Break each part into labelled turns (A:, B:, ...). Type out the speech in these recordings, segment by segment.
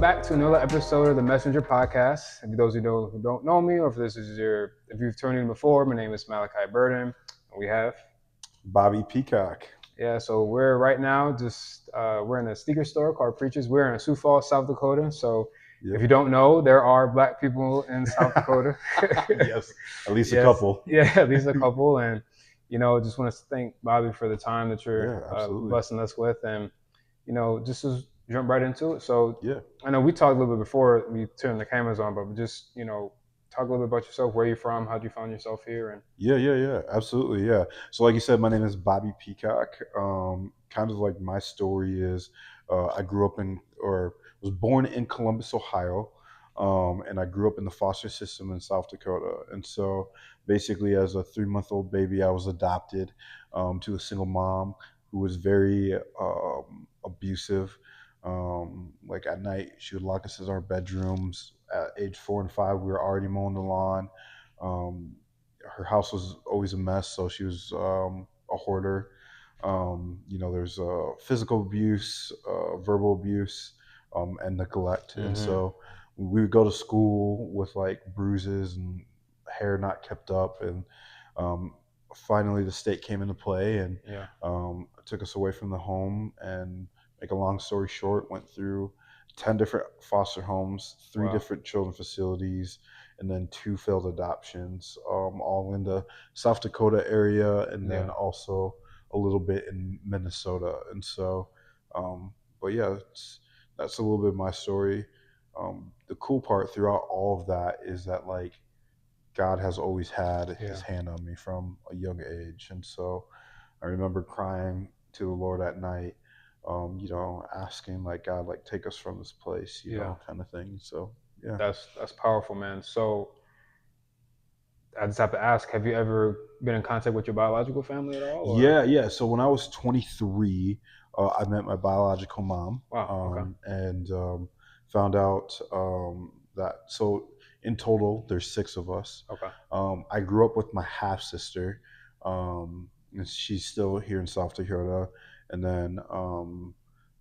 A: welcome back to another episode of the Messenger Podcast. And for those who don't know me, or if you've tuned in before, my name is Malachi Burden. We have,
B: Bobby Peacock.
A: so we're right now we're in a sneaker store called Preachers. We're in Sioux Falls, South Dakota. So if
B: Yep.
A: you don't know, there are Black people in South Dakota.
B: Yes, at least a
A: Yes,
B: couple.
A: yeah, at least a couple. And just want to thank Bobby for the time that you're
B: Yeah, absolutely.
A: blessing us with, and just to jump right into it. So
B: Yeah.
A: I know we talked a little bit before we turned the cameras on, but just talk a little bit about yourself. Where you from? How'd you find yourself here? And
B: Yeah. Absolutely. Yeah. So, like you said, my name is Bobby Peacock. Kind of like my story is, I grew up or was born in Columbus, Ohio, and I grew up in the foster system in South Dakota. And so, basically, as a 3-month-old baby, I was adopted to a single mom who was very abusive. Like at night, she would lock us in our bedrooms. At age 4 and 5, we were already mowing the lawn. Um, Her house was always a mess, so she was a hoarder. There's physical abuse, verbal abuse, and neglect. And
A: mm-hmm.
B: so we would go to school with like bruises and hair not kept up. And um, finally, the state came into play and
A: Yeah,
B: took us away from the home. And make a long story short, went through 10 different foster homes, three
A: wow,
B: different children facilities, and then 2 failed adoptions, all in the South Dakota area, and then
A: yeah,
B: also a little bit in Minnesota. And so, but yeah, that's a little bit of my story. The cool part throughout all of that is that like God has always had His
A: yeah,
B: hand on me from a young age, and so I remember crying to the Lord at night, asking like God, like take us from this place,
A: yeah.
B: kind of thing. So yeah.
A: That's powerful, man. So I just have to ask: have you ever been in contact with your biological family at all? Or
B: Yeah. So when I was 23, I met my biological mom,
A: wow, okay,
B: and found out that so in total there's 6 of us.
A: okay,
B: I grew up with my half sister, and she's still here in South Dakota, and then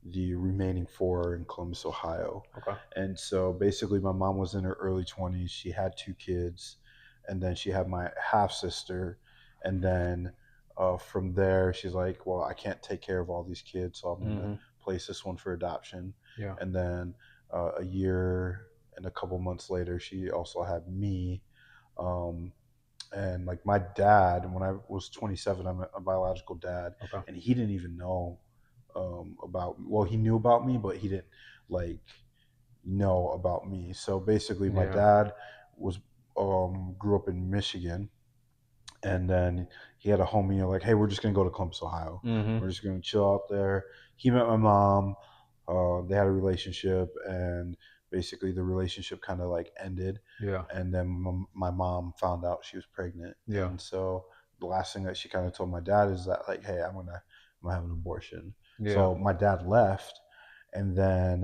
B: the remaining 4 are in Columbus, Ohio.
A: okay,
B: And so basically, my mom was in her early 20s. She had 2 kids, and then she had my half sister, and then from there, she's like, "Well, I can't take care of all these kids, so I'm gonna
A: mm-hmm.
B: place this one for adoption."
A: Yeah,
B: And then a year and a couple months later, she also had me. Um, and like my dad, when I was 27, I'm a biological dad,
A: okay,
B: and he didn't even know about. Well, he knew about me, but he didn't like know about me. So basically, my
A: yeah,
B: dad was grew up in Michigan, and then he had a homie like, hey, we're just gonna go to Columbus, Ohio.
A: mm-hmm.
B: We're just gonna chill out there. He met my mom. They had a relationship, and basically the relationship kind of like ended.
A: Yeah,
B: And then my mom found out she was pregnant,
A: yeah,
B: and so the last thing that she kind of told my dad is that like, hey, I'm gonna have an abortion.
A: yeah,
B: So my dad left, and then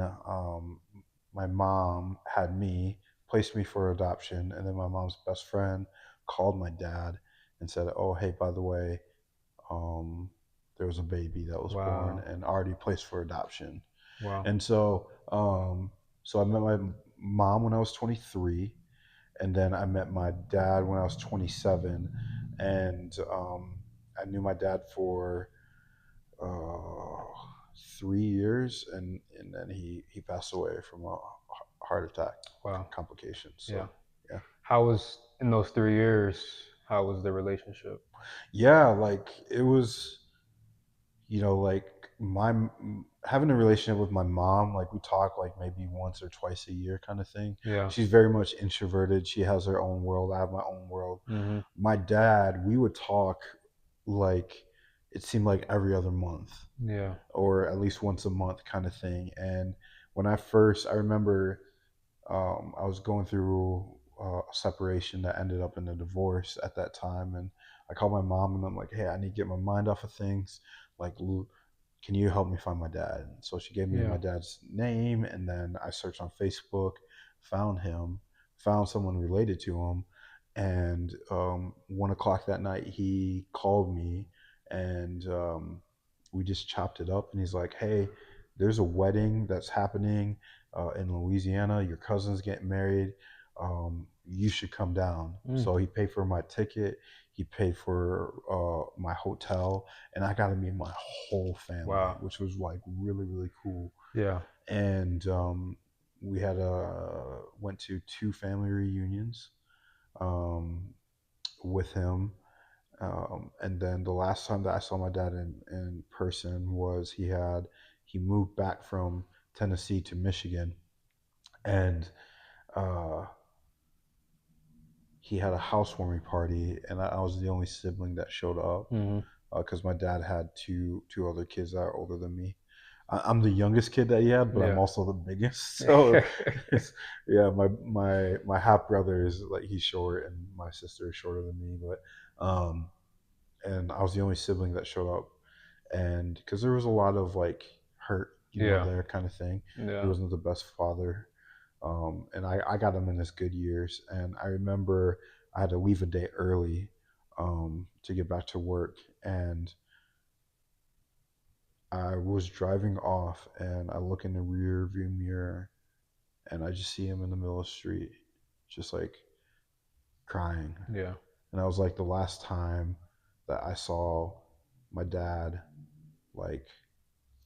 B: my mom had me, placed me for adoption, and then my mom's best friend called my dad and said, "Oh, hey, by the way, um, there was a baby that was born
A: wow,
B: and already placed for adoption."
A: wow,
B: And so I met my mom when I was 23, and then I met my dad when I was 27, and I knew my dad for uh, 3 years, and then he passed away from a heart attack
A: wow,
B: complications.
A: yeah.
B: So yeah.
A: How was in those 3 years? How was the relationship?
B: Yeah, like it was, like having a relationship with my mom, like we talk like maybe once or twice a year kind of thing.
A: Yeah,
B: She's very much introverted. She has her own world. I have my own world.
A: mm-hmm.
B: My dad, we would talk like it seemed like every other month
A: Yeah,
B: or at least once a month kind of thing. And I remember I was going through a separation that ended up in a divorce at that time, and I called my mom and I'm like, "Hey, I need to get my mind off of things. Like, can you help me find my dad?" And so she gave me
A: yeah,
B: my dad's name, and then I searched on Facebook, found him, found someone related to him, and 1 o'clock that night he called me, and we just chopped it up, and he's like, "Hey." there's a wedding that's happening in Louisiana. Your cousin's getting married. You should come down.
A: Mm.
B: So he paid for my ticket. He paid for my hotel, and I got to meet my whole family,
A: Wow.
B: which was like really really cool.
A: Yeah.
B: And we had went to two family reunions um, with him. And then the last time that I saw my dad in person was he moved back from Tennessee to Michigan, and uh, he had a housewarming party, and I was the only sibling that showed up
A: Hmm.
B: because my dad had two other kids that are older than me. I'm the youngest kid that he had, but I'm
A: Yeah.
B: also the biggest. So, yeah, my half brother is like he's short, and my sister is shorter than me. But and I was the only sibling that showed up, and because there was a lot of like hurt,
A: Yeah.
B: there kind of thing. He
A: Yeah.
B: wasn't the best father, and I got him in his good years, and I remember I had to leave a day early to get back to work, and I was driving off, and I look in the rear view mirror, and I just see him in the middle of the street, just like crying,
A: Yeah.
B: and that was like the last time that I saw my dad like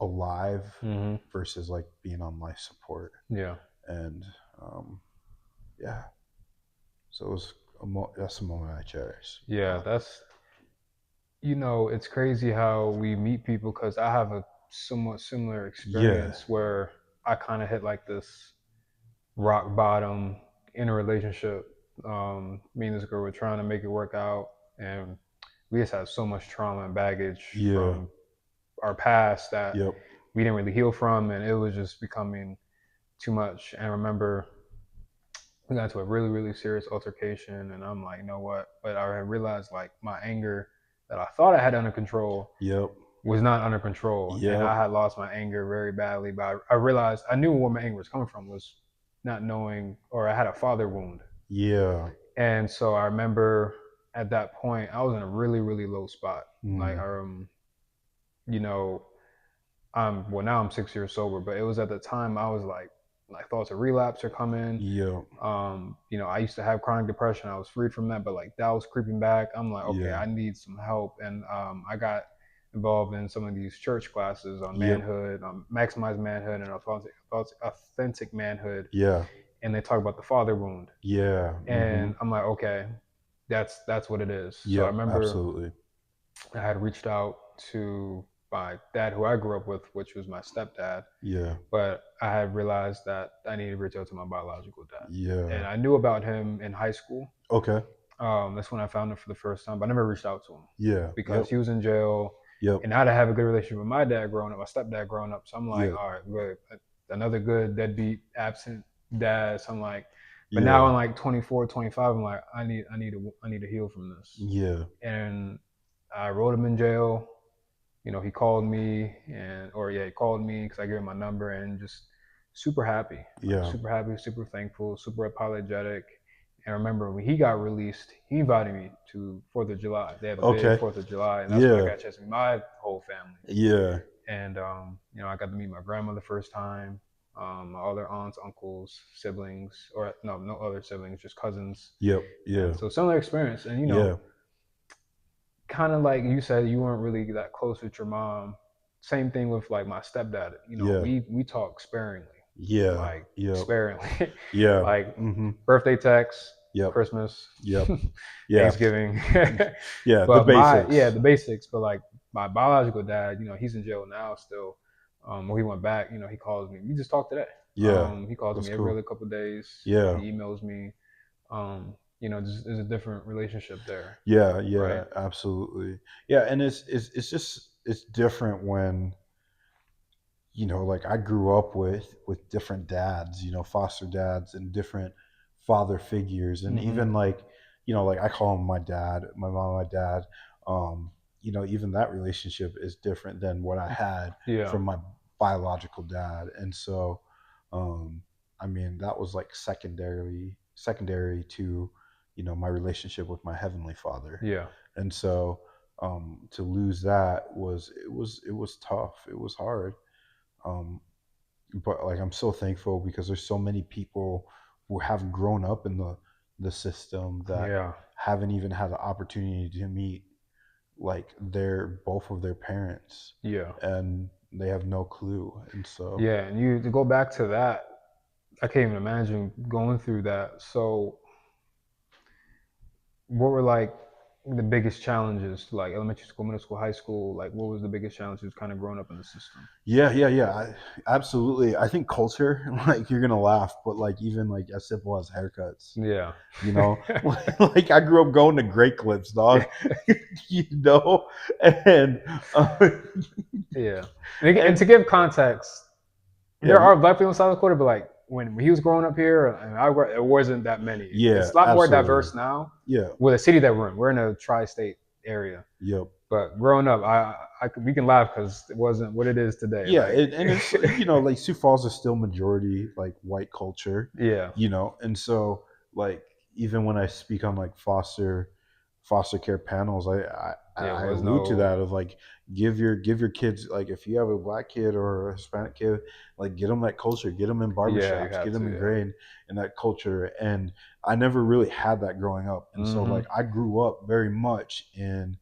B: alive
A: Hmm.
B: versus like being on life support.
A: Yeah.
B: And um, yeah, so it was that's a moment I cherish a
A: Yeah.
B: lot.
A: It's crazy how we meet people because I have a somewhat similar
B: Yeah,
A: experience where I kind of hit like this rock bottom in a relationship. Me and this girl were trying to make it work out, and we just had so much trauma and baggage
B: yeah,
A: from our past that
B: yep,
A: we didn't really heal from, and it was just becoming too much. And I remember we got into a really, really serious altercation, and I'm like, you know what? But I realized like my anger that I thought I had under control
B: yep,
A: was not under control, and
B: yep,
A: I had lost my anger very badly. But I realized I knew where my anger was coming from was not knowing, or I had a father wound,
B: yeah,
A: and so I remember at that point I was in a really, really low spot. Like,
B: mm,
A: you know, well now I'm 6 years sober, but it was at the time I was like thoughts of relapse are coming.
B: yep,
A: I used to have chronic depression. I was freed from that, but like that was creeping back. I'm like, okay,
B: yeah,
A: I need some help, and I got involved in some of these church classes on
B: yep,
A: manhood, maximize manhood, and authentic manhood,
B: yeah,
A: and they talk about the father wound,
B: yeah, mm-hmm,
A: and I'm like, okay, that's what it is. So I
B: yep,
A: remember
B: absolutely,
A: I had reached out to my dad, who I grew up with, which was my stepdad,
B: yeah,
A: but I had realized that I needed to reach out to my biological dad.
B: yeah,
A: And I knew about him in high school.
B: okay,
A: That's when I found him for the first time, but I never reached out to him
B: yeah,
A: because
B: yep,
A: he was in jail,
B: yep,
A: and I had to have a good relationship with my dad growing up, my stepdad growing up. So I'm like,
B: yep,
A: all right, good. Another good deadbeat, absent dad. So I'm like, but now
B: yeah,
A: I'm like 24, 25. I'm like, I need to heal from this.
B: yeah,
A: And I wrote him in jail. He called me, he called me because I gave him my number, and just
B: yeah,
A: super happy, super thankful, super apologetic. And I remember when he got released, he invited me to 4th of July. They have a big
B: okay,
A: 4th of July, and that's when I
B: yeah,
A: got a chance to meet my whole family.
B: yeah,
A: And I got to meet my grandma the first time, my other aunts, uncles, siblings, or no other siblings, just cousins.
B: yep, yeah,
A: And so similar experience, and
B: yeah,
A: kind of like you said, you weren't really that close with your mom. Same thing with like my stepdad.
B: yeah,
A: We talk sparingly,
B: yeah,
A: like
B: yep,
A: sparingly,
B: yeah,
A: like
B: mm-hmm,
A: birthday texts,
B: yep,
A: Christmas,
B: yep, yeah,
A: Thanksgiving.
B: yeah, the
A: But
B: basics.
A: the basics. But like my biological dad, he's in jail now still. When he went back, he calls me. We just talked today.
B: Yeah,
A: He calls
B: that's
A: me every
B: cool.
A: other couple of days.
B: Yeah,
A: He emails me. There's a different relationship there,
B: yeah, yeah,
A: right?
B: absolutely. Yeah, and it's just it's different when like I grew up with different dads, foster dads and different father figures, and
A: Hmm.
B: even like like I call him my dad, my mom, my dad. Um, even that relationship is different than what I had
A: Yeah.
B: from my biological dad, and so, um, I mean, that was like secondary to my relationship with my heavenly Father,
A: Yeah.
B: and so to lose that was it was tough, it was hard, but like I'm so thankful because there's so many people who have grown up in the system that
A: Yeah,
B: haven't even had the opportunity to meet like their both of their parents,
A: yeah,
B: and they have no clue. And so
A: yeah. And you to go back to that, I can't even imagine going through that. So, what were like the biggest challenges, like elementary school, middle school, high school? Like, what was the biggest challenges kind of growing up in the system?
B: yeah, absolutely. I think culture, like you're gonna laugh, but like even like as simple as haircuts,
A: Yeah,
B: you know, like I grew up going to Great Clips, dog,
A: yeah,
B: you know, and
A: yeah. And
B: and
A: to give context,
B: yeah,
A: there are black people in South Dakota, but like when he was growing up here, and it wasn't that many.
B: yeah,
A: It's a lot more
B: absolutely,
A: diverse now.
B: yeah,
A: With the city that we're in, we're in a tri-state area.
B: yep.
A: But growing up, we can laugh because it wasn't what it is today.
B: Yeah,
A: Like,
B: and it's you know like Sioux Falls is still majority like white culture,
A: yeah,
B: you know, and so like even when I speak on like foster care panels,
A: yeah, it
B: I
A: was
B: allude to
A: no,
B: that of like give your kids, like if you have a black kid or a Hispanic kid, like get them that culture, get them in
A: yeah, you
B: barbershops, get
A: have
B: them
A: to, yeah.
B: ingrained in that culture, and I never really had that growing up, and so
A: Mm-hmm.
B: like I grew up very much in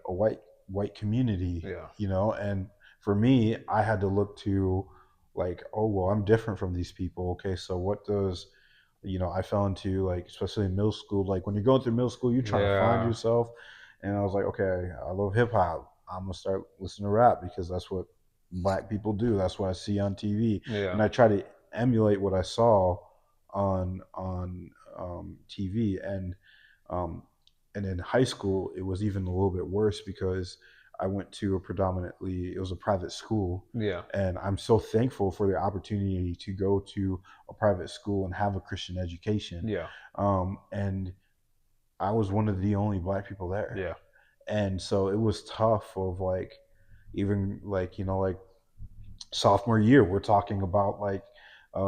B: a white community,
A: Yeah,
B: you know, and for me, I had to look to like, oh well, I'm different from these people. Okay, so what does I fell into like especially in middle school, like when you're going through middle school, you're trying to find
A: yeah,
B: yourself, and I was like, okay, I love hip hop. I'm gonna start listening to rap because that's what black people do. That's what I see on TV,
A: yeah,
B: and I try to emulate what I saw on TV, um, and in high school, it was even a little bit worse because I went to a predominantly it was a private school,
A: yeah,
B: and I'm so thankful for the opportunity to go to a private school and have a Christian education.
A: yeah,
B: And I was one of the only black people there,
A: yeah.
B: and so it was tough. Of like even like like sophomore year, we're talking about like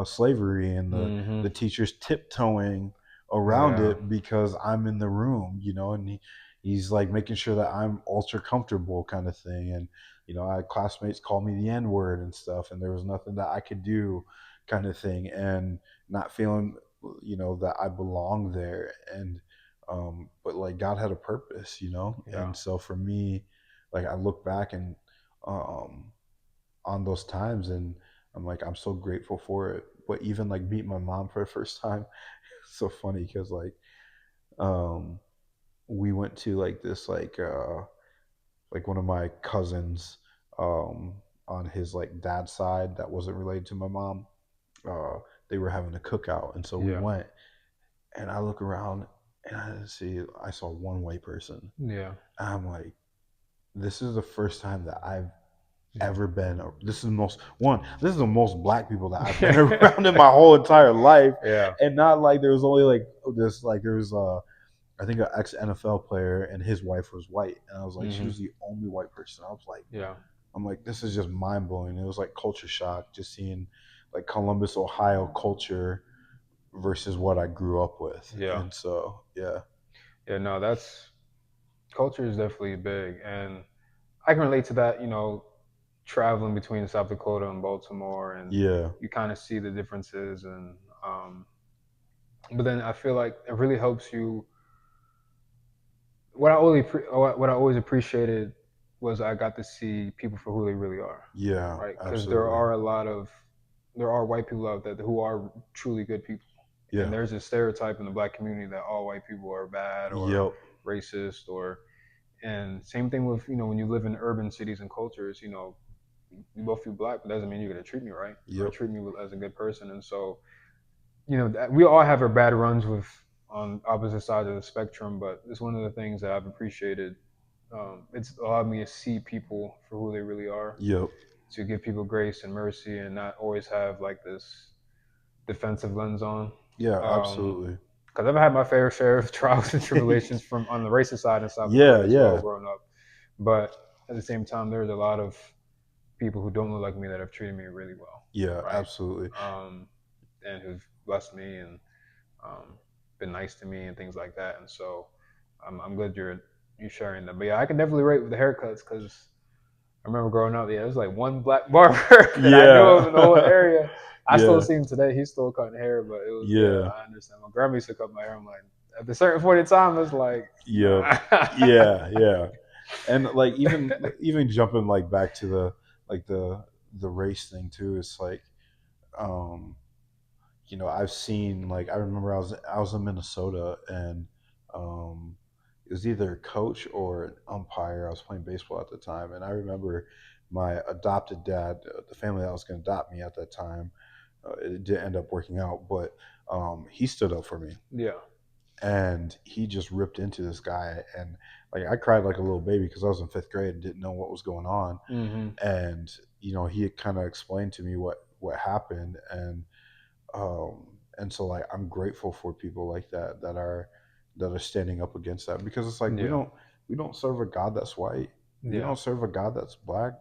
B: slavery and
A: Mm-hmm.
B: the teachers tiptoeing around
A: Yeah,
B: it because I'm in the room, and he's like making sure that I'm ultra comfortable, kind of thing. And I had classmates call me the N word and stuff, and there was nothing that I could do, kind of thing, and not feeling that I belong there. And but like God had a purpose,
A: yeah,
B: and so for me, like I look back and um on those times, and I'm like I'm so grateful for it. But even like meet my mom for the first time, it's so funny because um we went to like this like one of my cousins um on his like dad's side that wasn't related to my mom. uh they were having a cookout, and so we
A: yeah,
B: went, and I look around and I saw one white person,
A: yeah,
B: and I'm like, this is the first time that I've
A: yeah,
B: ever been. This is the most one. This is the most black people that I've been around in my whole entire life,
A: yeah.
B: and not like there was only like this. Like there was I think an ex NFL player, and his wife was white, and I was like, she
A: Mm-hmm.
B: was the only white person. I was like,
A: Yeah,
B: this is just mind blowing. It was like culture shock just seeing like Columbus, Ohio culture versus what I grew up with,
A: yeah,
B: and so yeah,
A: yeah. No, that's culture is definitely big, and I can relate to that. Traveling between South Dakota and Baltimore, and
B: yeah,
A: you kind of see the differences, and but then I feel like it really helps you. What I always appreciated was I got to see people for who they really are,
B: yeah,
A: right? Because
B: absolutely,
A: there are white people out there who are truly good people, and
B: yeah,
A: there's a stereotype in the black community that all white people are bad or
B: yep,
A: racist or and same thing with when you live in urban cities and cultures. We both feel black, but doesn't mean you're gonna treat me right or
B: yep,
A: treat me as a good person. And so we all have our bad runs with on opposite sides of the spectrum, but it's one of the things that I've appreciated. It's allowed me to see people for who they really are,
B: yep,
A: to give people grace and mercy, and not always have like this defensive lens on.
B: yeah,
A: Um,
B: absolutely.
A: because I've had my fair share of trials and tribulations from on the racist side in South
B: Yeah,
A: Dakota as well,
B: yeah,
A: growing up. But at the same time, there's a lot of people who don't look like me that have treated me really well,
B: yeah,
A: right?
B: absolutely.
A: And who've blessed me and um, been nice to me and things like that. And so I'm glad you sharing that. But yeah, I can definitely rate with the haircuts because I remember growing up, yeah, it was like one black barber, and I knew him
B: Yeah.
A: in the whole area. I still
B: Yeah.
A: see him today. He's still cutting hair, but it was yeah,
B: Yeah.
A: I understand. My grandma used to cut my hair. I'm like, at a certain point in time, it's like,
B: Yep.
A: nah.
B: Yeah. Yeah. And like even jumping like back to the like the race thing too. It's like um I've seen like I remember I was in Minnesota and um, it was either a coach or an umpire. I was playing baseball at the time, and I remember my adopted dad, the family that was going to adopt me at that time. It did end up working out, but he stood up for me,
A: Yeah.
B: and he just ripped into this guy, and like I cried like a little baby because I was in fifth grade and didn't know what was going on,
A: Hmm.
B: and he kind of explained to me what happened, and so like I'm grateful for people like that are standing up against that because it's like we
A: Yeah.
B: don't we don't serve a God that's white. We
A: Yeah.
B: don't serve a God that's black,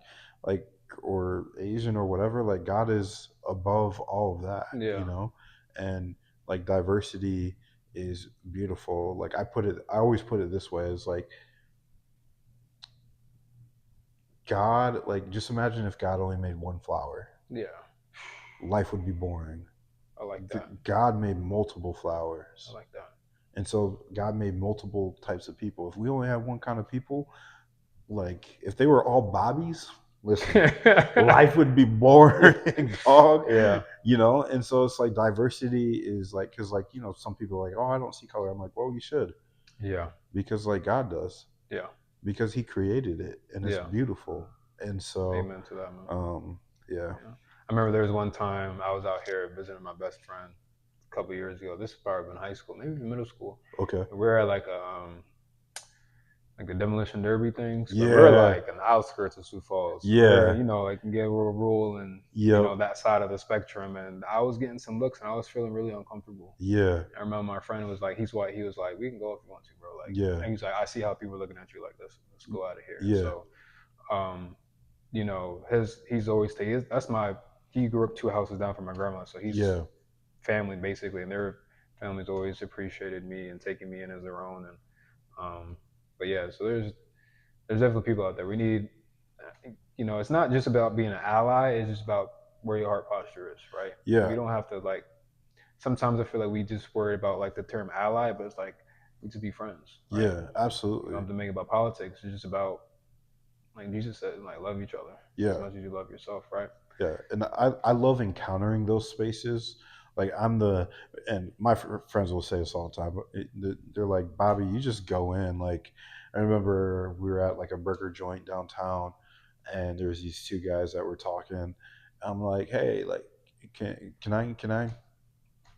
B: like, or Asian or whatever. Like God is above all of that,
A: Yeah.
B: and like diversity is beautiful. Like I always put it this way: is like God, like just imagine if God only made one flower,
A: Yeah.
B: life would be boring.
A: I like that.
B: God made multiple
A: I
B: flowers.
A: like that.
B: And so God made multiple types of people. If we only had one kind of people, like if they were all Bobbies, listen, life would be boring, dog.
A: Yeah.
B: And so it's like diversity is like because like some people are like, oh, I don't see color. I'm like, well, you should
A: Yeah.
B: because like God does
A: Yeah.
B: because He created it and it's
A: Yeah.
B: beautiful. And so,
A: Amen to that, man.
B: yeah,
A: Yeah. I remember there was one time I was out here visiting my best friend a couple years ago. This was probably in high school, maybe even middle school.
B: okay,
A: And we were at like the demolition derby things, but we're
B: yeah,
A: like in the outskirts of Sioux Falls. So we're,
B: yeah,
A: like can get real rural and
B: yep,
A: that side of the spectrum. And I was getting some looks and I was feeling really uncomfortable.
B: yeah,
A: I remember my friend was like, he's white. He was like, we can go if you want to, bro. Like,
B: yeah,
A: and he's like, I see how people are looking at you like this. Let's go out of here. And
B: yeah,
A: so, um, he's always that's he grew up two houses down from my grandma, so he's
B: yeah,
A: family basically, and their families always appreciated me and taking me in as their own. And um, but yeah, so there's definitely people out there. We need, it's not just about being an ally. It's just about where your heart posture is, right? We
B: yeah,
A: don't have to like. Sometimes I feel like we just worry about like the term ally, but it's like we just be friends, right?
B: yeah,
A: You don't
B: absolutely.
A: have to make it about politics. It's just about like Jesus said, like love each other as
B: Yeah,
A: much as you love yourself, right?
B: yeah, and I love encountering those spaces. Like and my friends will say this all the time. But they're like, Bobby, you just go in. Like, I remember we were at like a burger joint downtown, and there's these two guys that were talking. I'm like, hey, like, can I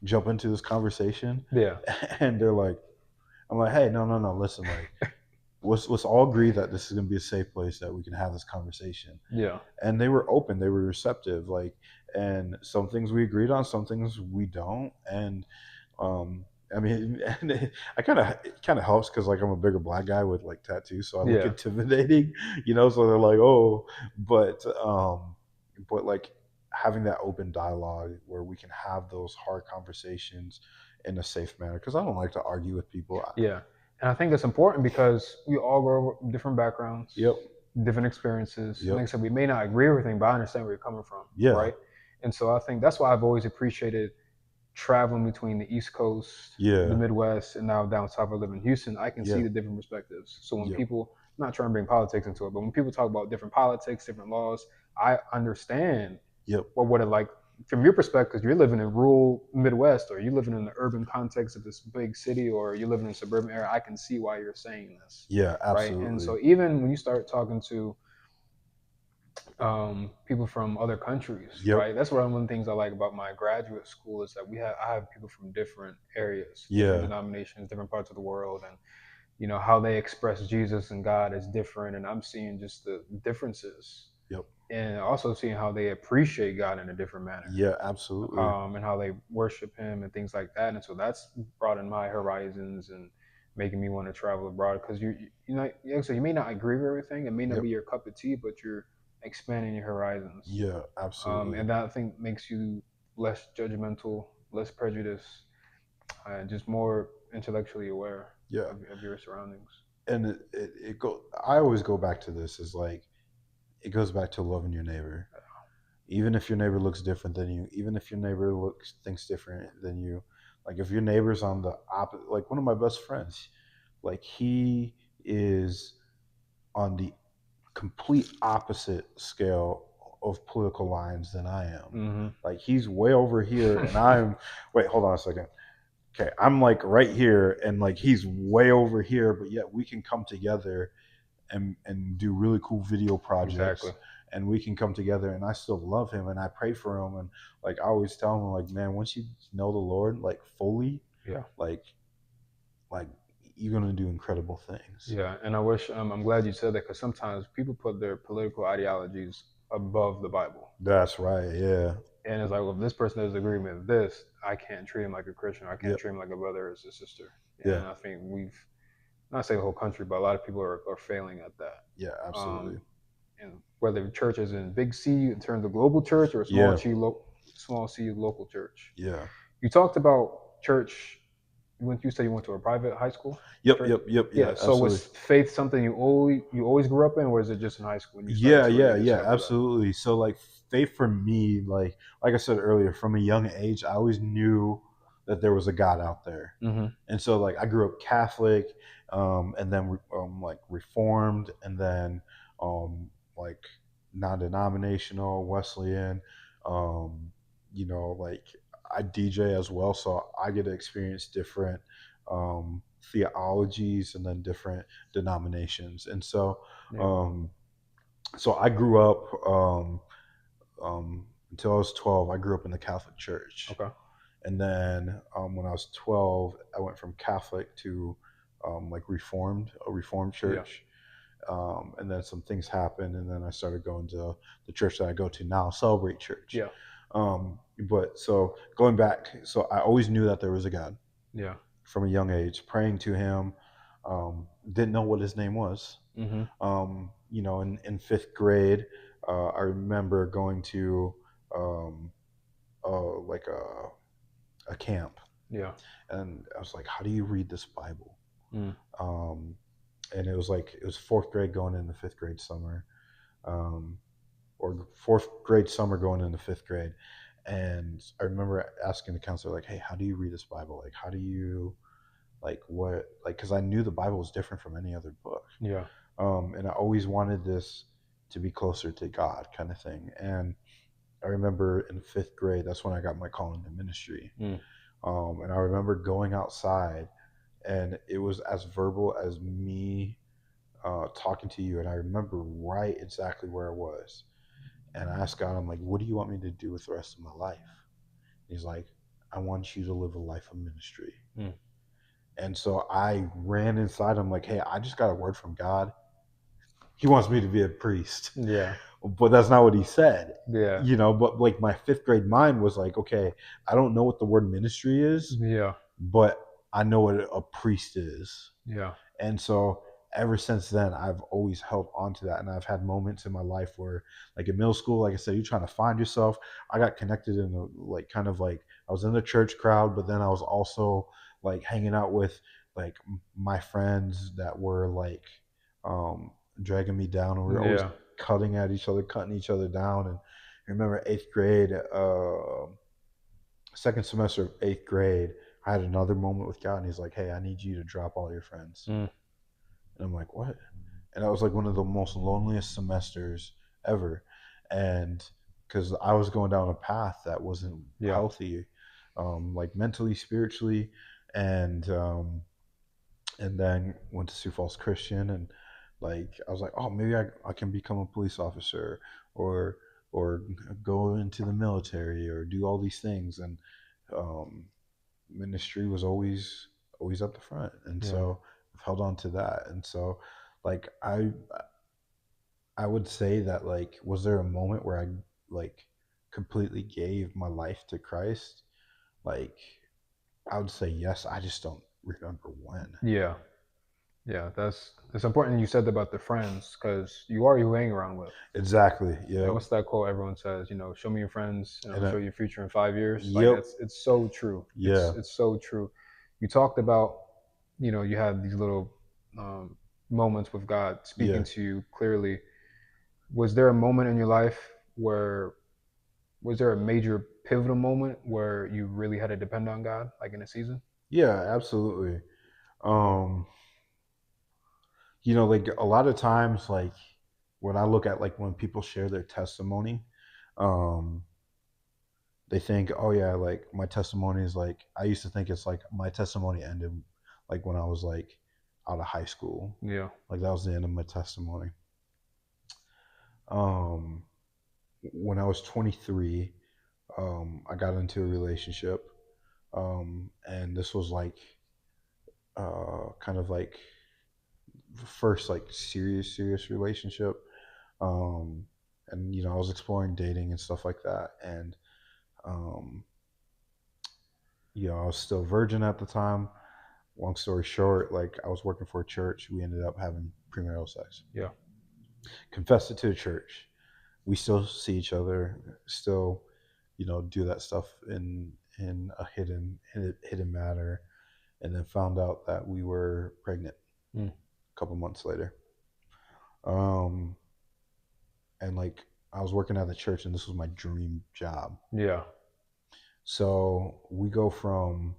B: jump into this conversation?
A: Yeah,
B: And they're like, I'm like, hey, no, no, no, listen, like, let's all agree that this is gonna be a safe place that we can have this conversation,
A: yeah,
B: and they were open, they were receptive, like, and some things we agreed on, some things we don't, and I mean, and I it kind of helps because like I'm a bigger black guy with like tattoos, so I look
A: yeah,
B: intimidating, so they're like, oh, but like having that open dialogue where we can have those hard conversations in a safe manner because I don't like to argue with people.
A: yeah. And I think it's important because we all grow up with different backgrounds,
B: Yep,
A: different experiences. And
B: yep,
A: like I said, we may not agree with everything, but I understand where you're coming from,
B: yeah,
A: right? And so I think that's why I've always appreciated traveling between the East Coast, the
B: yeah,
A: Midwest, and now down south. I live in Houston. I can see
B: yeah,
A: the different perspectives. So when
B: yep,
A: people, I'm not trying to bring politics into it, but when people talk about different politics, different laws, I understand
B: yep,
A: what it like from your perspective. You're living in rural Midwest, or you're living in the urban context of this big city, or you're living in a suburban area. I can see why you're saying this,
B: yeah,
A: right? And
B: absolutely,
A: so even when you start talking to people from other countries,
B: yep,
A: right? That's one of the things I like about my graduate school is that I have people from different areas, different
B: yeah,
A: denominations, different parts of the world, and how they express Jesus and God is different, and I'm seeing just the differences,
B: yep,
A: and also seeing how they appreciate God in a different manner,
B: yeah, absolutely,
A: and how they worship Him and things like that, and so that's broadened my horizons and making me want to travel abroad because so you may not agree with everything, it may not
B: yep,
A: be your cup of tea, but you're expanding your horizons,
B: yeah, absolutely,
A: and that I think makes you less judgmental, less prejudiced, and just more intellectually aware
B: yeah,
A: of your surroundings.
B: and it go. I always go back to this is like it goes back to loving your neighbor. Even if your neighbor looks different than you, even if your neighbor looks thinks different than you, like if your neighbor's on the opposite, like one of my best friends, like he is on the complete opposite scale of political lines than I am.
A: Hmm.
B: Like he's way over here, and I'm wait, hold on a second. Okay, I'm like right here, and like he's way over here, but yet we can come together and do really cool video
A: Exactly.
B: projects, and we can come together, and I still love him, and I pray for him, and like I always tell him, like, man, once you know the Lord like fully,
A: Yeah.
B: like like you're gonna do incredible things.
A: Yeah. And I wish, I'm glad you said that because sometimes people put their political ideologies above the Bible.
B: That's right. Yeah.
A: And it's like, well, if this person has agreement with this, I can't treat him like a Christian. I can't
B: Yep.
A: treat him like a brother or a sister.
B: Yeah.
A: And I think we've, not say the whole country, but a lot of people are failing at that.
B: Yeah. Absolutely.
A: Um, and whether the church is in big C in terms of global church or
B: Yeah.
A: small C local church.
B: Yeah.
A: You talked about church. You said you went to a private high school
B: Yep.
A: church.
B: Yep. Yep. Yeah.
A: Yeah. So was
B: Absolutely.
A: faith something you always grew up in, or was it just in high school when you started
B: Yeah,
A: to
B: yeah,
A: really
B: yeah,
A: discover that?
B: absolutely. So like faith for me, like I said earlier, from a young age, I always knew that there was a God out there.
A: Mm-hmm.
B: And so like I grew up Catholic, and then like Reformed, and then like non-denominational Wesleyan. Um, like I DJ as well, so I get to experience different theologies and then different denominations. And
A: Yeah.
B: um, so I grew up until I was 12. I grew up in the Catholic Church,
A: Okay.
B: and then when I was 12, I went from Catholic to like a Reformed
A: Yeah.
B: church. And then some things happened, and then I started going to the church that I go to now, Celebrate Church.
A: Yeah.
B: But so going back, so I always knew that there was a God
A: Yeah.
B: from a young age, praying to Him. Didn't know what His name was.
A: Mm-hmm.
B: In fifth grade, I remember going to um, like a camp,
A: Yeah.
B: and I was like, "How do you read this Bible?"
A: Mm.
B: Um, and it was fourth grade going into fifth grade summer, um, or fourth grade summer going into fifth grade, and I remember asking the counselor, like, "Hey, how do you read this Bible? Like, how do you like what like?" Because I knew the Bible was different from any other book.
A: Yeah.
B: And I always wanted this to be closer to God, kind of thing. And I remember in fifth grade, that's when I got my call into ministry.
A: Mm.
B: And I remember going outside, and it was as verbal as me talking to you. And I remember right exactly where I was. And I asked God, I'm like, what do you want me to do with the rest of my life? He's like, I want you to live a life of ministry.
A: Mm.
B: And so I ran inside. I'm like, hey, I just got a word from God. He wants me to be a priest.
A: Yeah.
B: But that's not what he said.
A: Yeah.
B: But like my fifth grade mind was like, okay, I don't know what the word ministry is,
A: Yeah.
B: but I know what a priest is.
A: Yeah.
B: And so ever since then, I've always held on to that. And I've had moments in my life where, like in middle school, like I said, you're trying to find yourself. I got connected in a, like, kind of like, I was in the church crowd, but then I was also like hanging out with like my friends that were like um, dragging me down. And we were always
A: Yeah.
B: cutting at each other, cutting each other down. And I remember eighth grade, second semester of eighth grade, I had another moment with God, and He's like, "Hey, I need you to drop all your friends."
A: Mm.
B: And I'm like, what? And that was like one of the most loneliest semesters ever. And because I was going down a path that wasn't
A: Yeah.
B: healthy, like mentally, spiritually, and and then went to Sioux Falls Christian, and like I was like, oh, maybe I can become a police officer, or or go into the military, or do all these things. And um, ministry was always at the front, and
A: Yeah.
B: so I've held on to that. And so like I would say that, like, was there a moment where I like completely gave my life to Christ? Like, I would say yes. I just don't remember when.
A: Yeah. Yeah. It's important you said about the friends because you are who you hang around with.
B: Exactly.
A: Like
B: Yep.
A: what's that quote everyone says? Show me your friends, and I'll
B: And
A: show you your future in 5 years. Like
B: yep.
A: it's so true. It's
B: Yeah.
A: it's so true. You talked about, you had these little moments with God
B: Yeah.
A: speaking to you clearly. Was there a moment in your life where was there a major pivotal moment where you really had to depend on God, like in a season?
B: Yeah, absolutely. Um, like a lot of times, like when I look at like when people share their testimony, um, they think, oh yeah, like my testimony is like I used to think it's like my testimony ended like when I was like out of high school,
A: Yeah,
B: like that was the end of my testimony. Um, when I was 23, I got into a relationship, and this was like kind of like first like serious relationship. Um, and I was exploring dating and stuff like that, and um, I was still virgin at the time. Long story short, like I was working for a church. We ended up having premarital sex.
A: yeah,
B: Confessed it to the church. We still see each other, still, do that stuff in a hidden manner, and then found out that we were pregnant
A: mm,
B: a couple months later. Um, and like I was working at the church, and this was my dream job.
A: yeah,
B: So we go from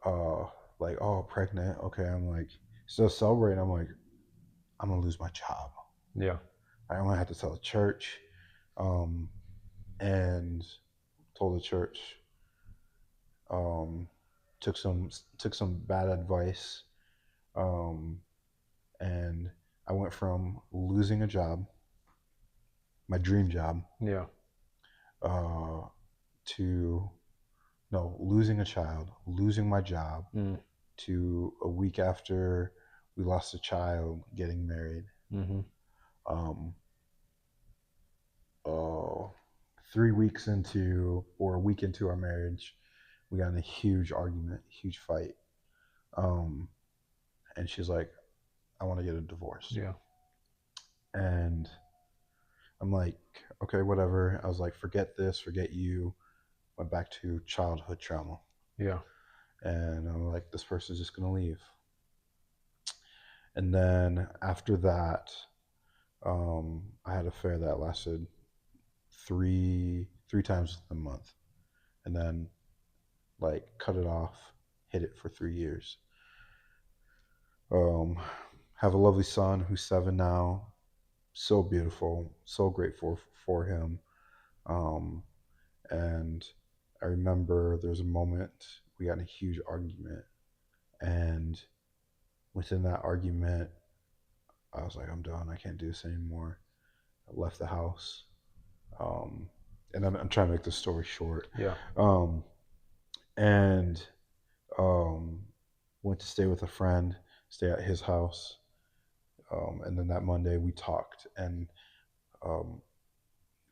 B: uh like, oh, pregnant, okay, I'm like still celebrating. I'm like, I'm gonna lose my job.
A: yeah,
B: I'm gonna have to tell the church, um, and told the church, um, took some bad advice, um, and I went from losing a job, my dream job,
A: yeah,
B: uh, to no losing a child, losing my job,
A: mm,
B: to a week after we lost a child, getting married.
A: mm-hmm,
B: Um, uh, 3 weeks into or a week into our marriage, we got in a huge argument, huge fight. Um, and she's like, I want to get a divorce.
A: yeah,
B: And I'm like, okay, whatever. I was like, forget this, forget you. Went back to childhood trauma.
A: yeah,
B: And I'm like, this person's just going to leave. And then after that, I had an affair that lasted three times a month. And then like cut it off, hit it for 3 years. Um, have a lovely son who's 7 now. So beautiful, so grateful for him. Um, and I remember there was a moment we got in a huge argument, and within that argument, I was like, I'm done. I can't do this anymore. I left the house, um, and I'm trying to make the story short.
A: yeah,
B: Um, and um, went to stay with a friend, stay at his house, and then that Monday we talked, and um,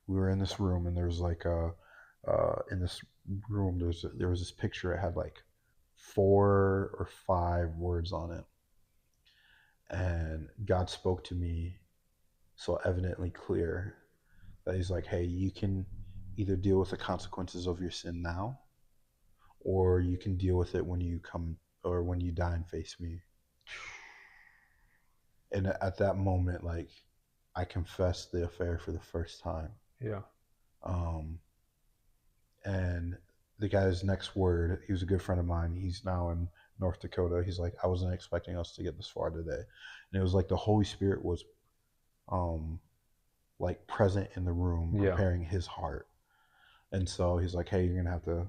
B: we were in this room, and there was like a in this room there was this picture. It had like 4 or 5 words on it, and God spoke to me so evidently clear that He's like, "Hey, you can either deal with the consequences of your sin now, or you can deal with it when you come or when you die and face me." And at that moment, like I confessed the affair for the first time.
A: yeah,
B: Um, and the guy's next word, he was a good friend of mine. He's now in North Dakota. He's like, I wasn't expecting us to get this far today. And it was like the Holy Spirit was um like present in the room,
A: yeah,
B: preparing his heart. And so he's like, hey, you're gonna have to,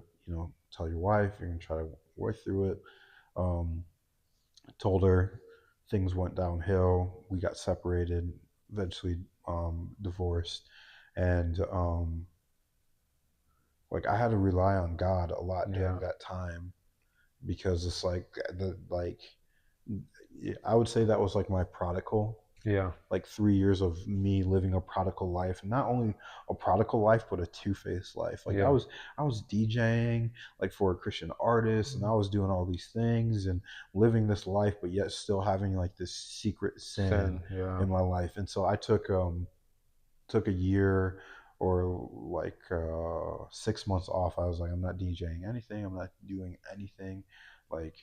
B: tell your wife, you're gonna try to work through it. Um, told her things went downhill. We got separated, eventually divorced. And like I had to rely on God a lot during
A: yeah,
B: that time because it's like I would say that was like my prodigal,
A: yeah,
B: like 3 years of me living a prodigal life, and not only a prodigal life but a two-faced life. Like I
A: yeah,
B: was I was DJing like for a Christian artist, and I was doing all these things and living this life, but yet still having like this secret sin
A: sin, yeah,
B: in my life. And so I took a year or like 6 months off. I was like, I'm not DJing anything. I'm not doing anything. Like,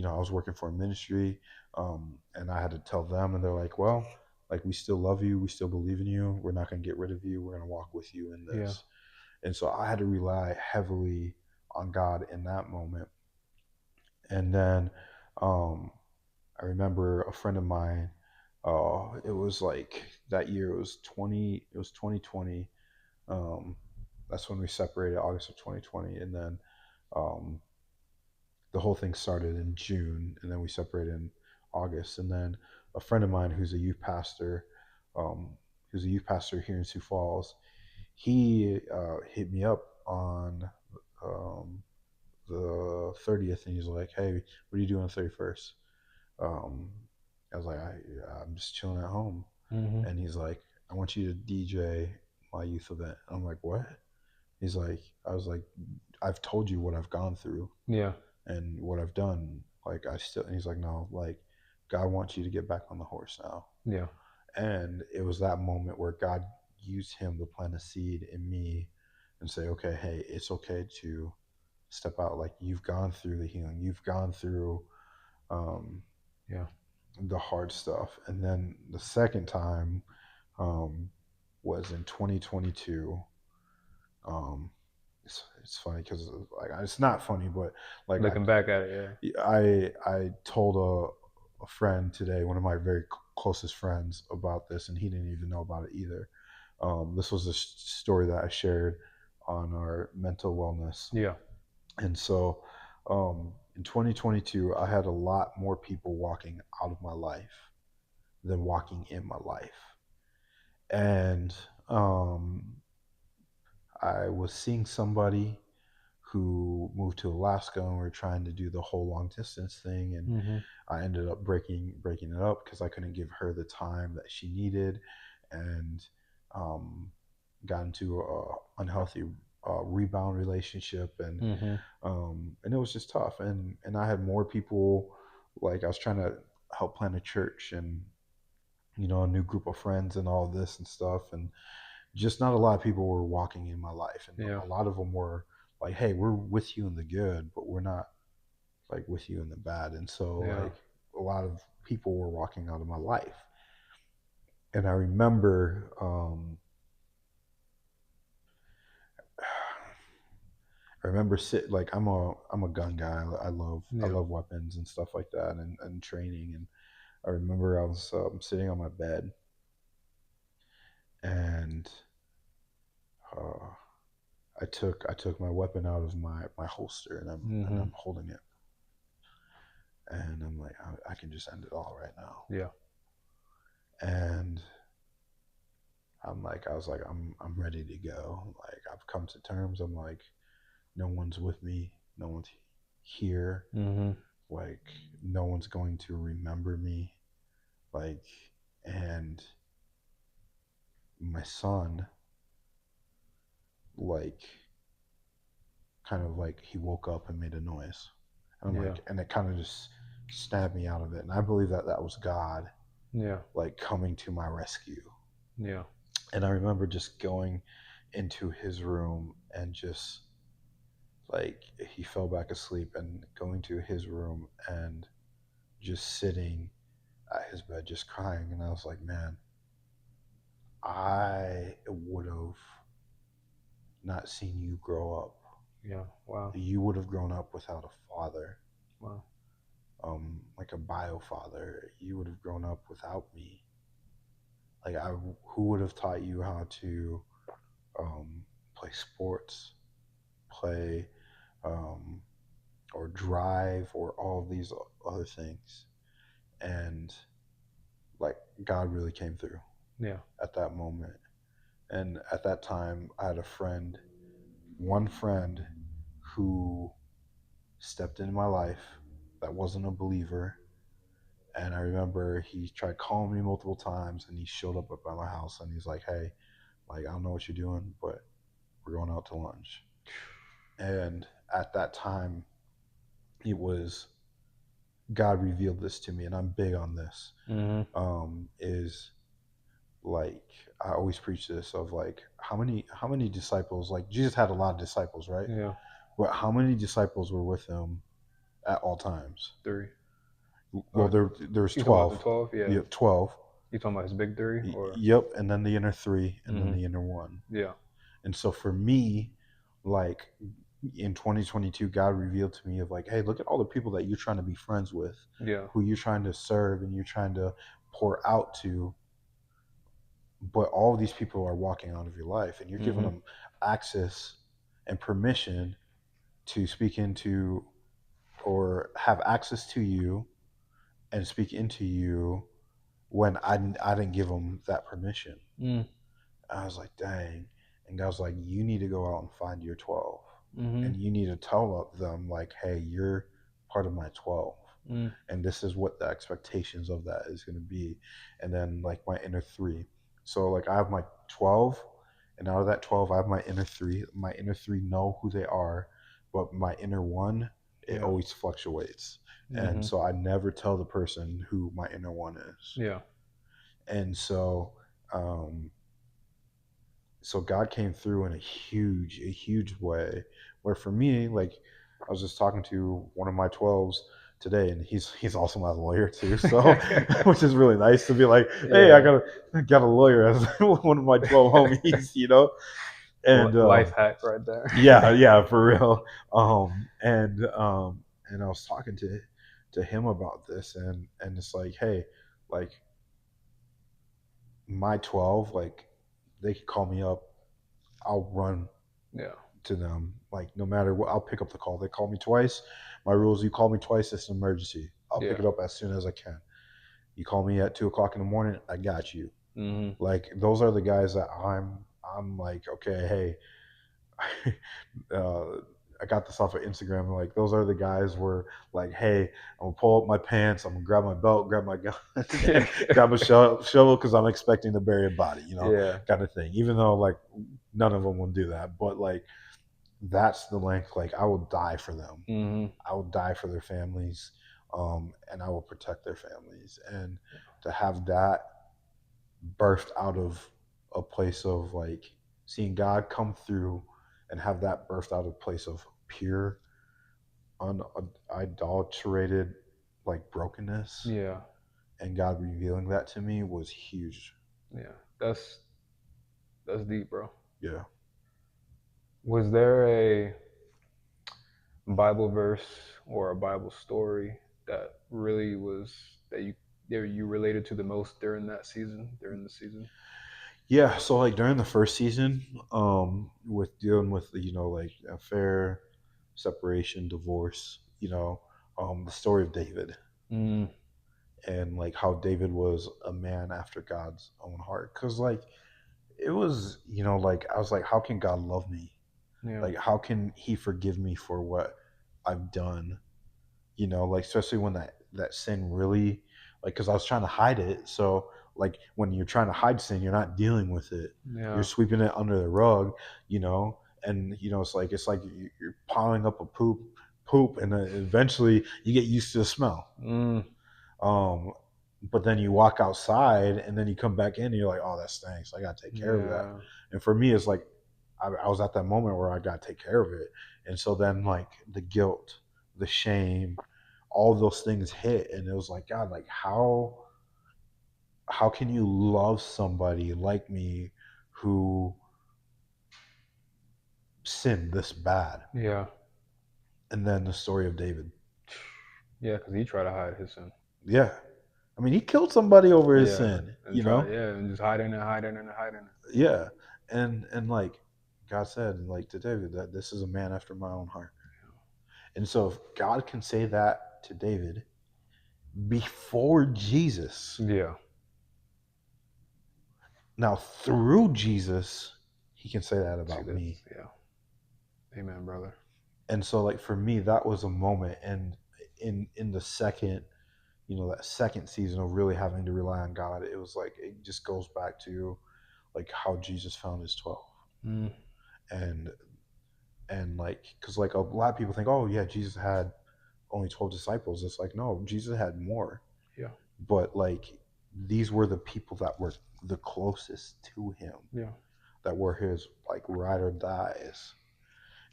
B: I was working for a ministry, and I had to tell them, and they're like, well, Like, we still love you, we still believe in you, we're not going to get rid of you, we're going to walk with you in
A: Yeah.
B: this. And so I had to rely heavily on God in that moment. And then um, I remember a friend of mine. It was like that year. It was 2020. Um, that's when we separated, August of 2020, and then um, the whole thing started in June, and then we separated in August. And then a friend of mine um, who's a youth pastor here in Sioux Falls, he hit me up on um, the 30th, and he's like, "Hey, what are you doing on the 31st?" Um, I was like, I'm just chilling at home.
A: Mhm.
B: And he's like, "I want you to DJ my youth event." I'm like, "What?" He's like, I was like, "I've told you what I've gone through
A: Yeah.
B: and what I've done. Like, I still," and he's like, "No, like, God wants you to get back on the horse now."
A: Yeah.
B: And it was that moment where God used him to plant a seed in me and say, "Okay, hey, it's okay to step out. Like, you've gone through the healing, you've gone through um,
A: Yeah.
B: the hard stuff." And then the second time um, was in 2022. Um, it's funny because like it's not funny, but like
A: Looking back at it,
B: I told a friend today, one of my very closest friends, about this, and he didn't even know about it either. This was a story that I shared on our mental wellness,
A: yeah.
B: and so in 2022, I had a lot more people walking out of my life than walking in my life, and I was seeing somebody who moved to Alaska, and we are trying to do the whole long distance thing, and
A: Mhm.
B: I ended up breaking it up because I couldn't give her the time that she needed, and um, got into a unhealthy rebound relationship,
A: Mhm.
B: and it was just tough. And I had more people, like I was trying to help plan a church, and a new group of friends and all this and stuff, and just not a lot of people were walking in my life, and
A: Yeah.
B: a lot of them were like, "Hey, we're with you in the good, but we're not like with you in the bad." And so
A: Yeah.
B: like a lot of people were walking out of my life, and I remember I remember like I'm a gun guy. I
A: Yeah.
B: love weapons and stuff like that, and training. And I remember I was sitting on my bed, and uh, I took my weapon out of my holster, and
A: Mhm.
B: I'm holding it, and I'm like, I can just end it all right now.
A: Yeah.
B: And I was like, I'm ready to go. Like, I've come to terms. I'm like, no one's with me. No one's here.
A: Mhm.
B: Like, no one's going to remember me. Like, and my son, like, kind of like he woke up and made a noise. And I'm
A: Yeah.
B: like, and it kind of just stabbed me out of it. And I believe that that was God,
A: Yeah.
B: like, coming to my rescue.
A: Yeah.
B: And I remember just going into his room, and just like he fell back asleep, and going to his room and just sitting at his bed just crying. And I was like, man, I would have not seen you grow up.
A: Yeah. Wow.
B: You would have grown up without a father,
A: Wow.
B: like a bio father. You would have grown up without me. Like, who would have taught you how to um, play sports, play um, or drive, or all of these other things? And like, God really came through
A: Yeah.
B: at that moment. And at that time, I had a friend, one friend, who stepped into my life that wasn't a believer. And I remember he tried calling me multiple times, and he showed up at my house, and he's like, "Hey, like, I don't know what you're doing, but we're going out to lunch." And at that time, it was God revealed this to me, and I'm big on this.
A: Mhm.
B: Is like, I always preach this of like, how many disciples, like Jesus had a lot of disciples, right?
A: Yeah.
B: But how many disciples were with him at all times?
A: 3.
B: Well,
A: Or
B: there's
A: you talking about the
B: 12.
A: 12? Yeah.
B: You have 12.
A: You talking about his big three or?
B: Yep, and then the inner three, and then
A: Hmm.
B: the inner one.
A: Yeah.
B: And so for me, like in 2022, God revealed to me of like, hey, look at all the people that you're trying to be friends with,
A: Yeah.
B: who you're trying to serve and you're trying to pour out to, but all of these people are walking out of your life and you're giving
A: Hmm.
B: them access and permission to speak into or have access to you and speak into you when I didn't give them that permission.
A: Mm.
B: I was like, dang. And God was like, you need to go out and find your 12.
A: Hmm.
B: And you need to tell them, like, hey, you're part of my 12.
A: Mm.
B: And this is what the expectations of that is going to be. And then, like, my inner three. So, like, I have my 12. And out of that 12, I have my inner three. My inner three know who they are. But my inner one, it
A: Yeah.
B: always fluctuates. And
A: Hmm.
B: so I never tell the person who my inner one is.
A: Yeah.
B: And so, um, so God came through in a huge way. Where for me, like I was just talking to one of my 12s today, and he's also my lawyer too. So, which is really nice to be like, hey,
A: Yeah.
B: I got a lawyer as one of my 12 homies, you know. And
A: Life hack right there.
B: yeah, yeah, for real. And I was talking to him about this, and it's like, hey, like my 12, like they could call me up, I'll run
A: Yeah.
B: to them. Like no matter what, I'll pick up the call. They call me twice. My rules: you call me twice, it's an emergency. I'll pick
A: Yeah.
B: it up as soon as I can. You call me at 2 o'clock in the morning, I got you.
A: Hmm.
B: Like those are the guys that I'm like, okay, hey, uh, I got this off of Instagram. Like those are the guys where like, hey, I'm gonna pull up my pants, I'm gonna grab my belt, grab my gun, and grab a shovel because I'm expecting to bury a body,
A: Yeah.
B: kind of thing. Even though like none of them will do that, but like that's the length. Like I will die for them.
A: Hmm.
B: I will die for their families, and I will protect their families. And to have that birthed out of a place of like seeing God come through, and have that birthed out of a place of pure, unadulterated, like brokenness,
A: Yeah.
B: and God revealing that to me was huge.
A: Yeah. That's deep, bro.
B: Yeah.
A: Was there a Bible verse or a Bible story that really was that you related to the most during that season, during the season?
B: Yeah, so like during the first season, with dealing with like affair, separation, divorce, the story of David,
A: Mm.
B: and like how David was a man after God's own heart. Cause like it was, like I was like, how can God love me?
A: Yeah.
B: Like how can He forgive me for what I've done? Like especially when that sin really, like, because I was trying to hide it. So like when you're trying to hide sin, you're not dealing with it, you're
A: Yeah.
B: sweeping it under the rug, and it's like you're piling up a poop, and then eventually you get used to the smell.
A: Mm.
B: um but then you walk outside and then you come back in and you're like, oh, that stinks, I gotta take care of that.
A: Yeah.
B: And for me it's like I was at that moment where I gotta take care of it. And so then like the guilt, the shame, all those things hit, and it was like, God, like how can you love somebody like me who sinned this bad?
A: Yeah.
B: And then the story of David.
A: Yeah, because he tried to hide his sin.
B: Yeah, I mean he killed somebody over his
A: Yeah.
B: sin,
A: And try, yeah, and just hiding it, hiding it, hiding it.
B: yeah. And like God said like to David that this is a man after my own heart. And so if God can say that to David before Jesus,
A: Yeah.
B: now through Jesus, he can say that
A: See
B: about
A: that?
B: me.
A: Yeah. Amen, brother.
B: And so like for me that was a moment. And in the second, that second season of really having to rely on God, it was like it just goes back to like how Jesus found his 12.
A: Mm.
B: and like because like a lot of people think, oh yeah, Jesus had only 12 disciples. It's like, no, Jesus had more.
A: Yeah.
B: But like these were the people that were the closest to him,
A: Yeah.
B: that were his like ride or dies.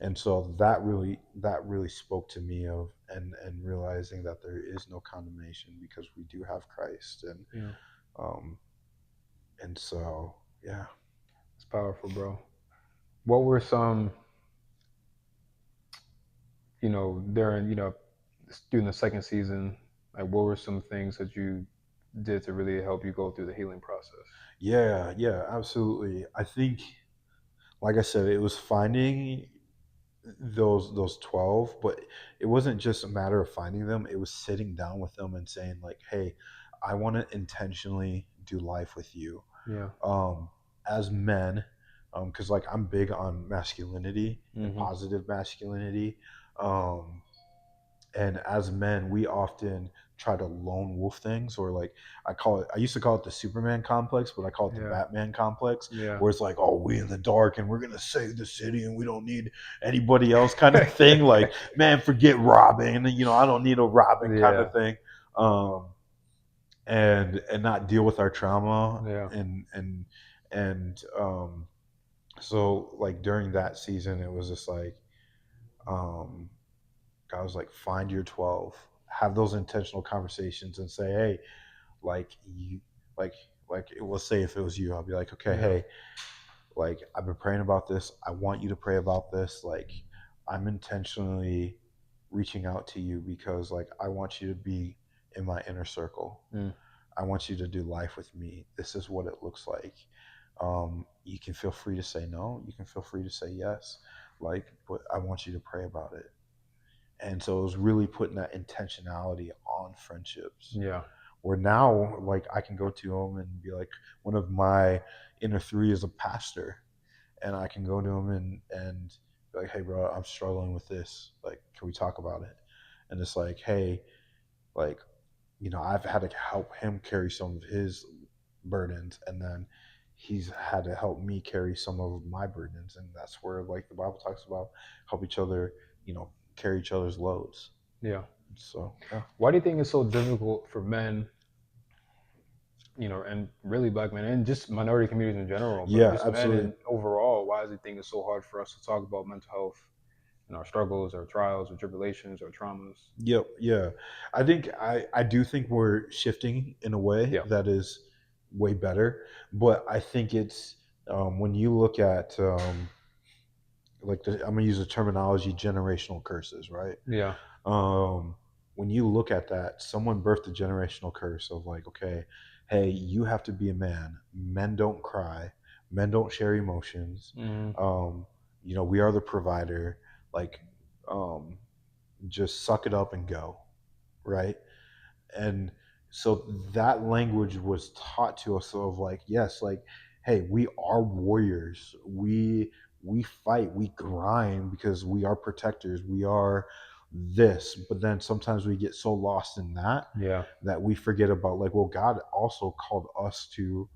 B: And so that really spoke to me of, and realizing that there is no condemnation because we do have Christ. And
A: Yeah.
B: um And so, yeah.
A: It's powerful, bro. What were some, during, during the second season, like what were some things that you did to really help you go through the healing process?
B: Yeah, yeah, absolutely. I think, like I said, it was finding those 12, but it wasn't just a matter of finding them. It was sitting down with them and saying like, "Hey, I want to intentionally do life with you."
A: Yeah.
B: Um as men, cuz like I'm big on masculinity and
A: Mm-hmm.
B: positive masculinity. Um and as men we often try to lone wolf things, or like I used to call it the Superman complex, but I call it the
A: Yeah.
B: Batman complex,
A: Yeah.
B: where it's like, oh, we in the dark and we're gonna save the city and we don't need anybody else kind of thing. Like, man, forget robbing, I don't need a Robin kind
A: Yeah.
B: of thing. Um and not deal with our trauma.
A: Yeah.
B: And so like during that season it was just like, um I was like, find your 12, have those intentional conversations, and say, hey, like you, like, let's say if it was you, I'll be like, okay,
A: Yeah.
B: hey, like I've been praying about this. I want you to pray about this. Like, I'm intentionally reaching out to you because like I want you to be in my inner circle.
A: Mm.
B: I want you to do life with me. This is what it looks like. You can feel free to say no. You can feel free to say yes. Like, but I want you to pray about it. And so it was really putting that intentionality on friendships,
A: Yeah.
B: where now like I can go to him and be like, one of my inner three is a pastor, and I can go to him and be like, hey bro, I'm struggling with this, like can we talk about it? And it's like, hey, like, I've had to help him carry some of his burdens, and then he's had to help me carry some of my burdens, and that's where like the Bible talks about help each other, carry each other's loads.
A: Yeah.
B: So yeah.
A: Why do you think it's so difficult for men, and really black men and just minority communities in general, but
B: Yeah,
A: just men
B: absolutely.
A: and overall, why do you think it's so hard for us to talk about mental health and our struggles, our trials, our tribulations, our traumas?
B: Yep, yeah. I do think we're shifting in a way
A: Yeah.
B: that is way better, but I think it's, when you look at, like I'm gonna use the terminology generational curses, right?
A: Yeah.
B: um, when you look at that, someone birthed a generational curse of like, okay, hey, you have to be a man. Men don't cry. Men don't share emotions.
A: Hmm.
B: Um, we are the provider. Like, um, just suck it up and go, right? And so that language was taught to us of like, yes, like, hey, we are warriors. We fight, we grind because we are protectors, we are this. But then sometimes we get so lost in
A: Yeah.
B: that we forget about like, well, God also called us to,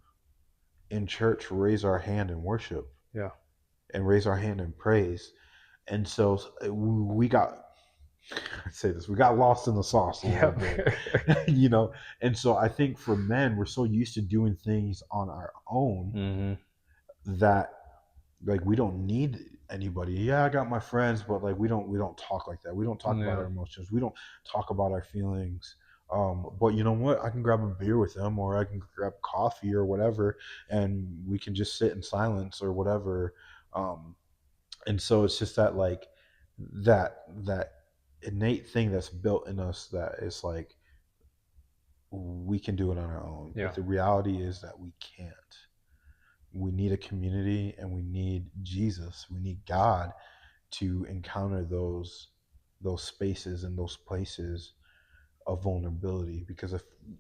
B: in church, raise our hand in worship
A: Yeah.
B: and raise our hand in praise. And so we got, I say this, we got lost in the sauce a little
A: Yep.
B: bit, you know. And so I think for men, we're so used to doing things on our own
A: Hmm.
B: that like we don't need anybody. Yeah, I got my friends, but like we don't talk like that. We don't talk about
A: Yeah.
B: our emotions. We don't talk about our feelings. But you know what? I can grab a beer with them, or I can grab coffee or whatever, and we can just sit in silence or whatever. Um, and so it's just that like that innate thing that's built in us that is like we can do it on our own,
A: Yeah.
B: but the reality is that we can't. We need a community and we need Jesus, we need God to encounter those spaces and those places of vulnerability, because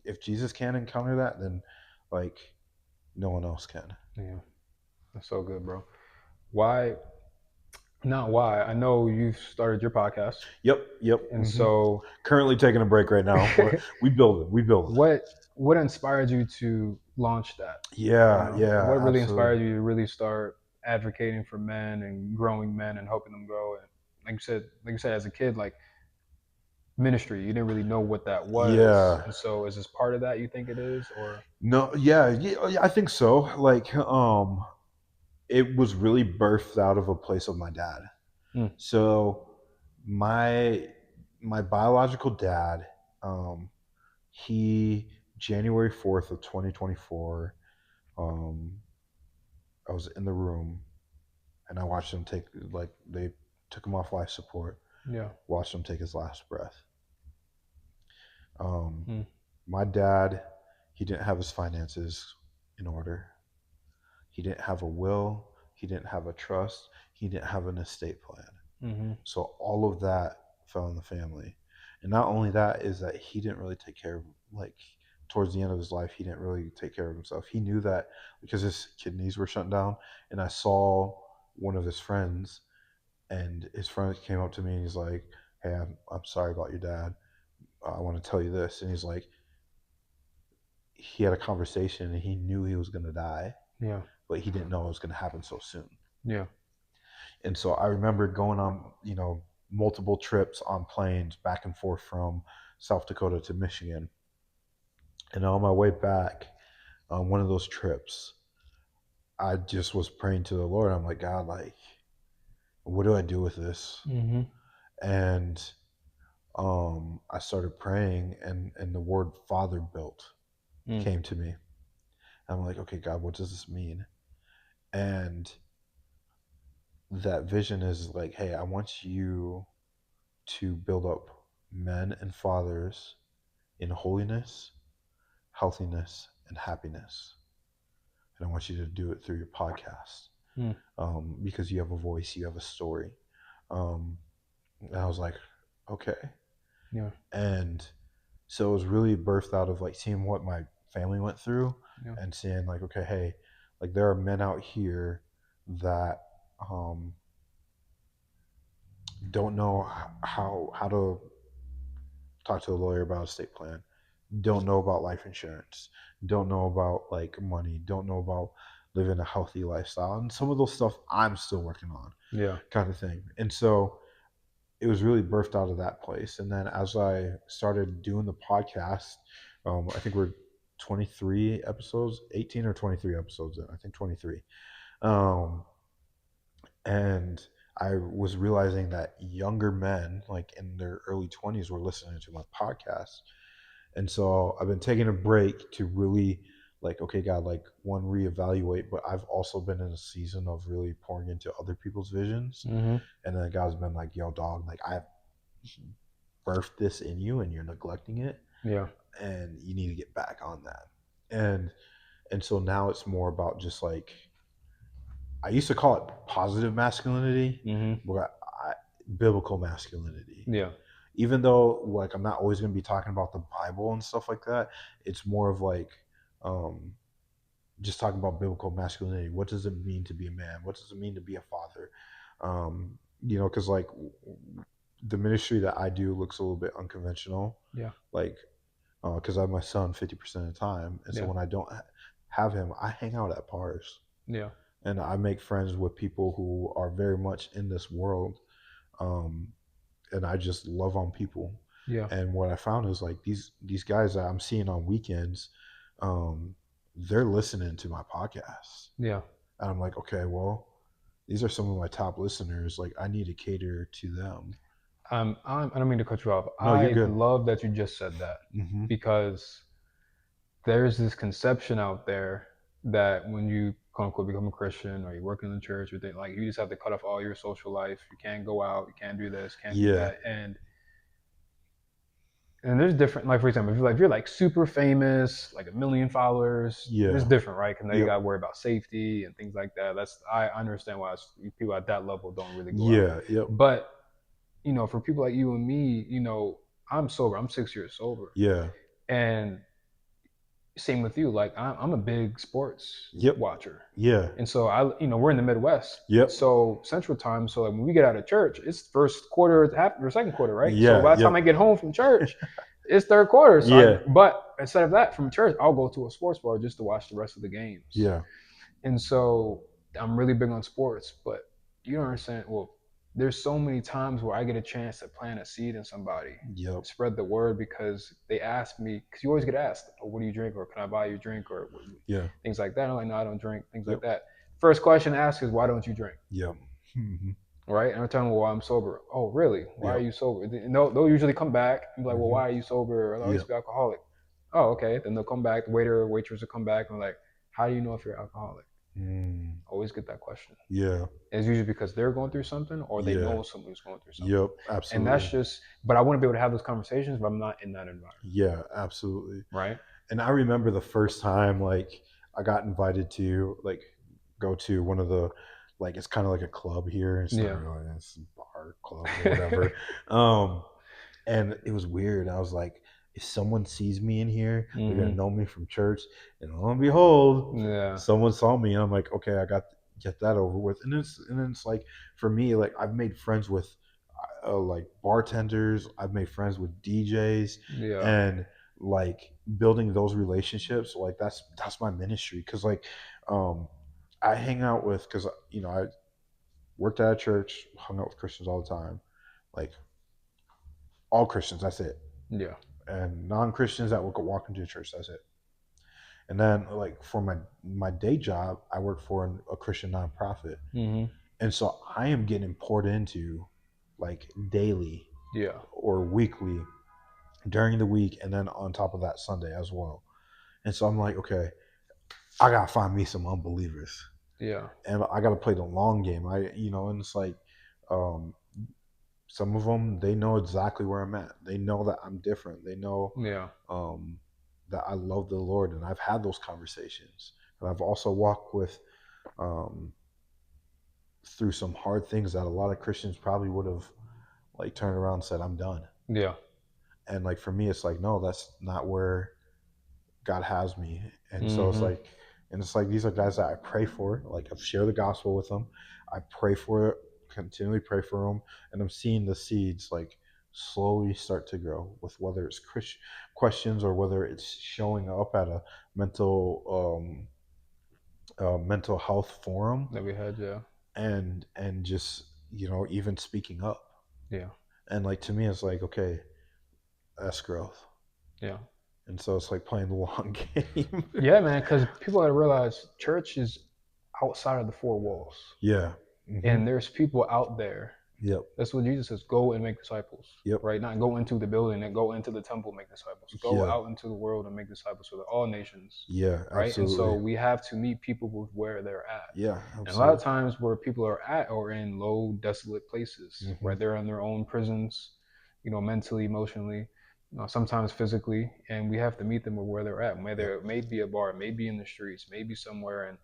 B: if Jesus can't encounter that, then like no one else can.
A: Yeah. That's so good, bro. Why? Not why. I know you've started your podcast,
B: Yep.
A: and so
B: Currently taking a break right now, but we build it.
A: what inspired you to launch that?
B: Yeah,
A: What really
B: absolutely.
A: inspired you to really start advocating for men and growing men and helping them grow? And like you said, as a kid, like ministry, you didn't really know what that was.
B: Yeah.
A: And so, is this part of that? You think it is, or
B: No, yeah, I think so. Like, it was really birthed out of a place of my dad.
A: mm,
B: So, my my biological dad, he January 4th of 2024, Um, I was in the room and I watched him take, like, they took him off life support,
A: Yeah.
B: watched him take his last breath. Um,
A: Mm.
B: my dad, he didn't have his finances in order. He didn't have a will. He didn't have a trust. He didn't have an estate plan.
A: Mm-hmm.
B: So all of that fell in the family. And not only that is that he didn't really take care of, like, towards the end of his life, he didn't really take care of himself. He knew that because his kidneys were shut down. And I saw one of his friends, and his friend came up to me and he's like, "Hey, I'm sorry about your dad. I want to tell you this." And he's like, he had a conversation and he knew he was going to die,
A: Yeah.
B: but he didn't know it was going to happen so soon.
A: Yeah.
B: And so I remember going on, multiple trips on planes back and forth from South Dakota to Michigan. And on my way back on one of those trips, I just was praying to the Lord. I'm like, God, like, what do I do with this?
A: Mm-hmm.
B: And I started praying, and the word Father built
A: Mm.
B: came to me. I'm like, okay, God, what does this mean? And that vision is like, hey, I want you to build up men and fathers in holiness, healthiness, and happiness. And I want you to do it through your podcast,
A: Mm.
B: because you have a voice, you have a story. Um, and I was like, okay.
A: Yeah.
B: And so it was really birthed out of like seeing what my family went through
A: Yeah.
B: and seeing like, okay, hey, like there are men out here that um, don't know how to talk to a lawyer about a estate plan, don't know about life insurance, don't know about like money, don't know about living a healthy lifestyle. And some of those stuff I'm still working on,
A: Yeah.
B: kind of thing. And so it was really birthed out of that place. And then as I started doing the podcast, I think we're 23 episodes, 18 or 23 episodes in, I think 23. Um, and I was realizing that younger men, like in their early 20s, were listening to my podcast. And so I've been taking a break to really, like, okay, God, like, one, reevaluate, but I've also been in a season of really pouring into other people's visions.
A: Mm-hmm.
B: And then God's been like, yo, dog, like, I've birthed this in you and you're neglecting it,
A: Yeah.
B: and you need to get back on that. And so now it's more about just like, I used to call it positive masculinity,
A: Mm-hmm.
B: but biblical masculinity.
A: Yeah.
B: Even though like I'm not always going to be talking about the Bible and stuff like that, it's more of like, um, just talking about biblical masculinity. What does it mean to be a man? What does it mean to be a father? Because like the ministry that I do looks a little bit unconventional.
A: Yeah.
B: Like, because I have my son 50% of the time, and so
A: Yeah.
B: when I don't have him, I hang out at bars
A: Yeah.
B: and I make friends with people who are very much in this world. Um, and I just love on people.
A: Yeah.
B: And what I found is like these guys that I'm seeing on weekends, um, they're listening to my podcast,
A: Yeah.
B: and I'm like, okay, well, these are some of my top listeners. Like, I need to cater to them.
A: I don't mean to cut you off.
B: No, you're
A: I
B: good.
A: love that you just said that
B: Mm-hmm.
A: because there's this conception out there that when you quote unquote become a Christian or you work in the church, or think like you just have to cut off all your social life. You can't go out. You can't do this. Can't do
B: Yeah.
A: that. And there's different, like for example, if you're like super famous, like a million followers, it's
B: Yeah.
A: different, right? Because now you
B: Yep.
A: got to worry about safety and things like that. I understand why people at that level don't really go out.
B: Yeah. Yep.
A: But for people like you and me, I'm sober. I'm 6 years sober,
B: Yeah.
A: and same with you. Like I'm a big sports
B: Yep.
A: watcher,
B: Yeah.
A: and so we're in the Midwest,
B: Yep.
A: so Central Time. So like when we get out of church, it's first quarter, half or second quarter, right? So
B: Yeah.
A: by the time
B: Yep.
A: I get home from church, it's third quarter.
B: Yeah.
A: But instead of that, from church, I'll go to a sports bar just to watch the rest of the games.
B: Yeah.
A: And so I'm really big on sports, but you don't understand. Well, there's so many times where I get a chance to plant a seed in somebody,
B: Yep.
A: spread the word because they ask me, because you always get asked, oh, what do you drink? Or can I buy you a drink? Or
B: Yeah.
A: things like that. I'm like, no, I don't drink, things like
B: Yep.
A: that. First question asked is, why don't you drink?
B: Yep. Mm-hmm.
A: Right? And I tell them, well, I'm sober. Oh, really? Why are
B: Yep.
A: you sober? No, they'll usually come back and be like, well,
B: Mm-hmm.
A: why are you sober? Or, oh, I used
B: Yep.
A: to be alcoholic. Oh, okay. Then they'll come back. The waiter or waitress will come back and be like, How do you know if you're alcoholic?
B: Mm.
A: Always get that question.
B: Yeah.
A: And it's usually because they're going through something or they
B: Yeah.
A: know someone who's going through something.
B: Yep.
A: And that's
B: Absolutely.
A: just, but I want to be able to have those conversations, but I'm not in that environment,
B: Yeah. Absolutely.
A: right?
B: And I remember the first time like I got invited to like go to one of the like it's kind of like a club here. It's not
A: Yeah.
B: really it's a bar club or whatever. Um, and it was weird. I was like, if someone sees me in here, they're gonna
A: Hmm.
B: know me from church. And lo and behold,
A: Yeah.
B: someone saw me, and I'm like, okay, I got get that over with. And then it's like for me, like I've made friends with like bartenders. I've made friends with DJs,
A: Yeah.
B: and like building those relationships. Like that's my ministry because like um, I hang out with because I worked at a church, hung out with Christians all the time, like all Christians. That's it
A: Yeah.
B: and non-Christians that will walk into the church. That's it. And then like for my day job, I work for a Christian nonprofit,
A: Hmm.
B: and so I am getting poured into like daily
A: Yeah.
B: or weekly during the week, and then on top of that Sunday as well. And so I'm like, okay, I gotta find me some unbelievers,
A: Yeah.
B: and I gotta play the long game. And it's like, um, some of them they know exactly where I'm at. They know that I'm different. They know
A: Yeah.
B: um, that I love the Lord, and I've had those conversations. And I've also walked with um, through some hard things that a lot of Christians probably would have like turned around and said, "I'm done."
A: Yeah.
B: And like for me, it's like, no, that's not where God has me. And so
A: Hmm.
B: it's like these are guys that I pray for. Like I've shared the gospel with them. I pray for, continually pray for them, and I'm seeing the seeds like slowly start to grow. With whether it's Christian questions or whether it's showing up at a mental health forum,
A: That we had. Yeah.
B: and just even speaking up.
A: Yeah.
B: And like to me, it's like okay, that's growth.
A: Yeah.
B: And so it's like playing the long game.
A: Yeah, man. Because people got to realize church is outside of the four walls,
B: Yeah. Hmm.
A: and there's people out there.
B: Yep.
A: That's what Jesus says: go and make disciples.
B: Yep.
A: Right? Not go into the building and go into the temple, make disciples. Go
B: Yeah.
A: out into the world and make disciples for all nations.
B: Yeah.
A: Right? And so
B: Absolutely.
A: we have to meet people with where they're at.
B: Yeah.
A: And a lot of
B: Absolutely.
A: times where people are at are in low, desolate places,
B: Hmm.
A: right? They're in their own prisons, mentally, emotionally, sometimes physically, and we have to meet them where they're at.
B: Yep.
A: Whether it may be a bar, maybe in the streets, maybe somewhere, and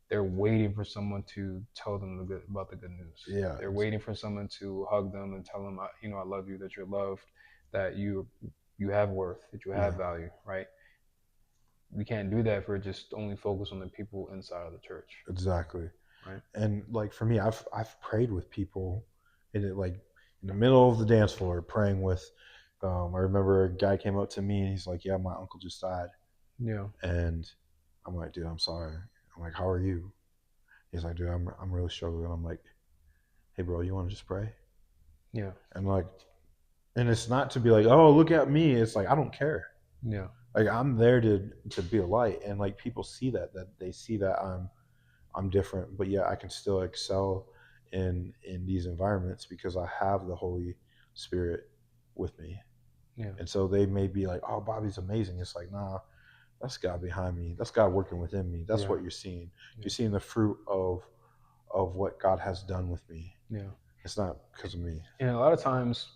A: they're waiting for someone to tell them about the good news.
B: Yeah.
A: They're waiting for someone to hug them and tell them, I love you, that you're loved, that you have worth, that you have
B: Yeah.
A: value, right? We can't do that if we're just only focused on the people inside of the church,
B: Exactly.
A: right?
B: And like for me, I've prayed with people in it, like in the middle of the dance floor, praying with. I remember a guy came up to me and he's like, "Yeah, my uncle just died,"
A: Yeah.
B: and I'm like, "Dude, I'm sorry." I'm like, "How are you?" He's like, "Dude, I'm really struggling." I'm like, "Hey, bro, you want to just pray?"
A: Yeah.
B: And like, and it's not to be like, "Oh, look at me." It's like I don't care.
A: Yeah.
B: Like I'm there to be a light, and like people see that they see that I'm different, but yet I can still excel in these environments because I have the Holy Spirit with me.
A: Yeah.
B: And so they may be like, "Oh, Bobby's amazing." It's like, nah, that's God behind me. That's God working within me. That's
A: Yeah.
B: what you're seeing. You're
A: Yeah.
B: seeing the fruit of what God has done with me.
A: Yeah.
B: It's not because of me.
A: And a lot of times,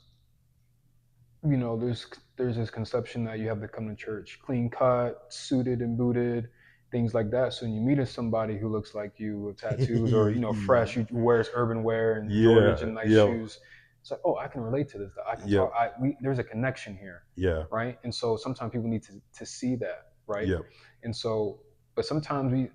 A: there's this conception that you have to come to church clean cut, suited and booted, things like that. So when you meet somebody who looks like you with tattoos or fresh, you wears urban wear and Jordans
B: Yeah.
A: and nice
B: Yep.
A: shoes, it's like, oh, I can relate to this. I can talk.
B: Yep.
A: There's a connection here,
B: Yeah.
A: right? And so sometimes people need to see that, right?
B: Yep.
A: And so, but sometimes we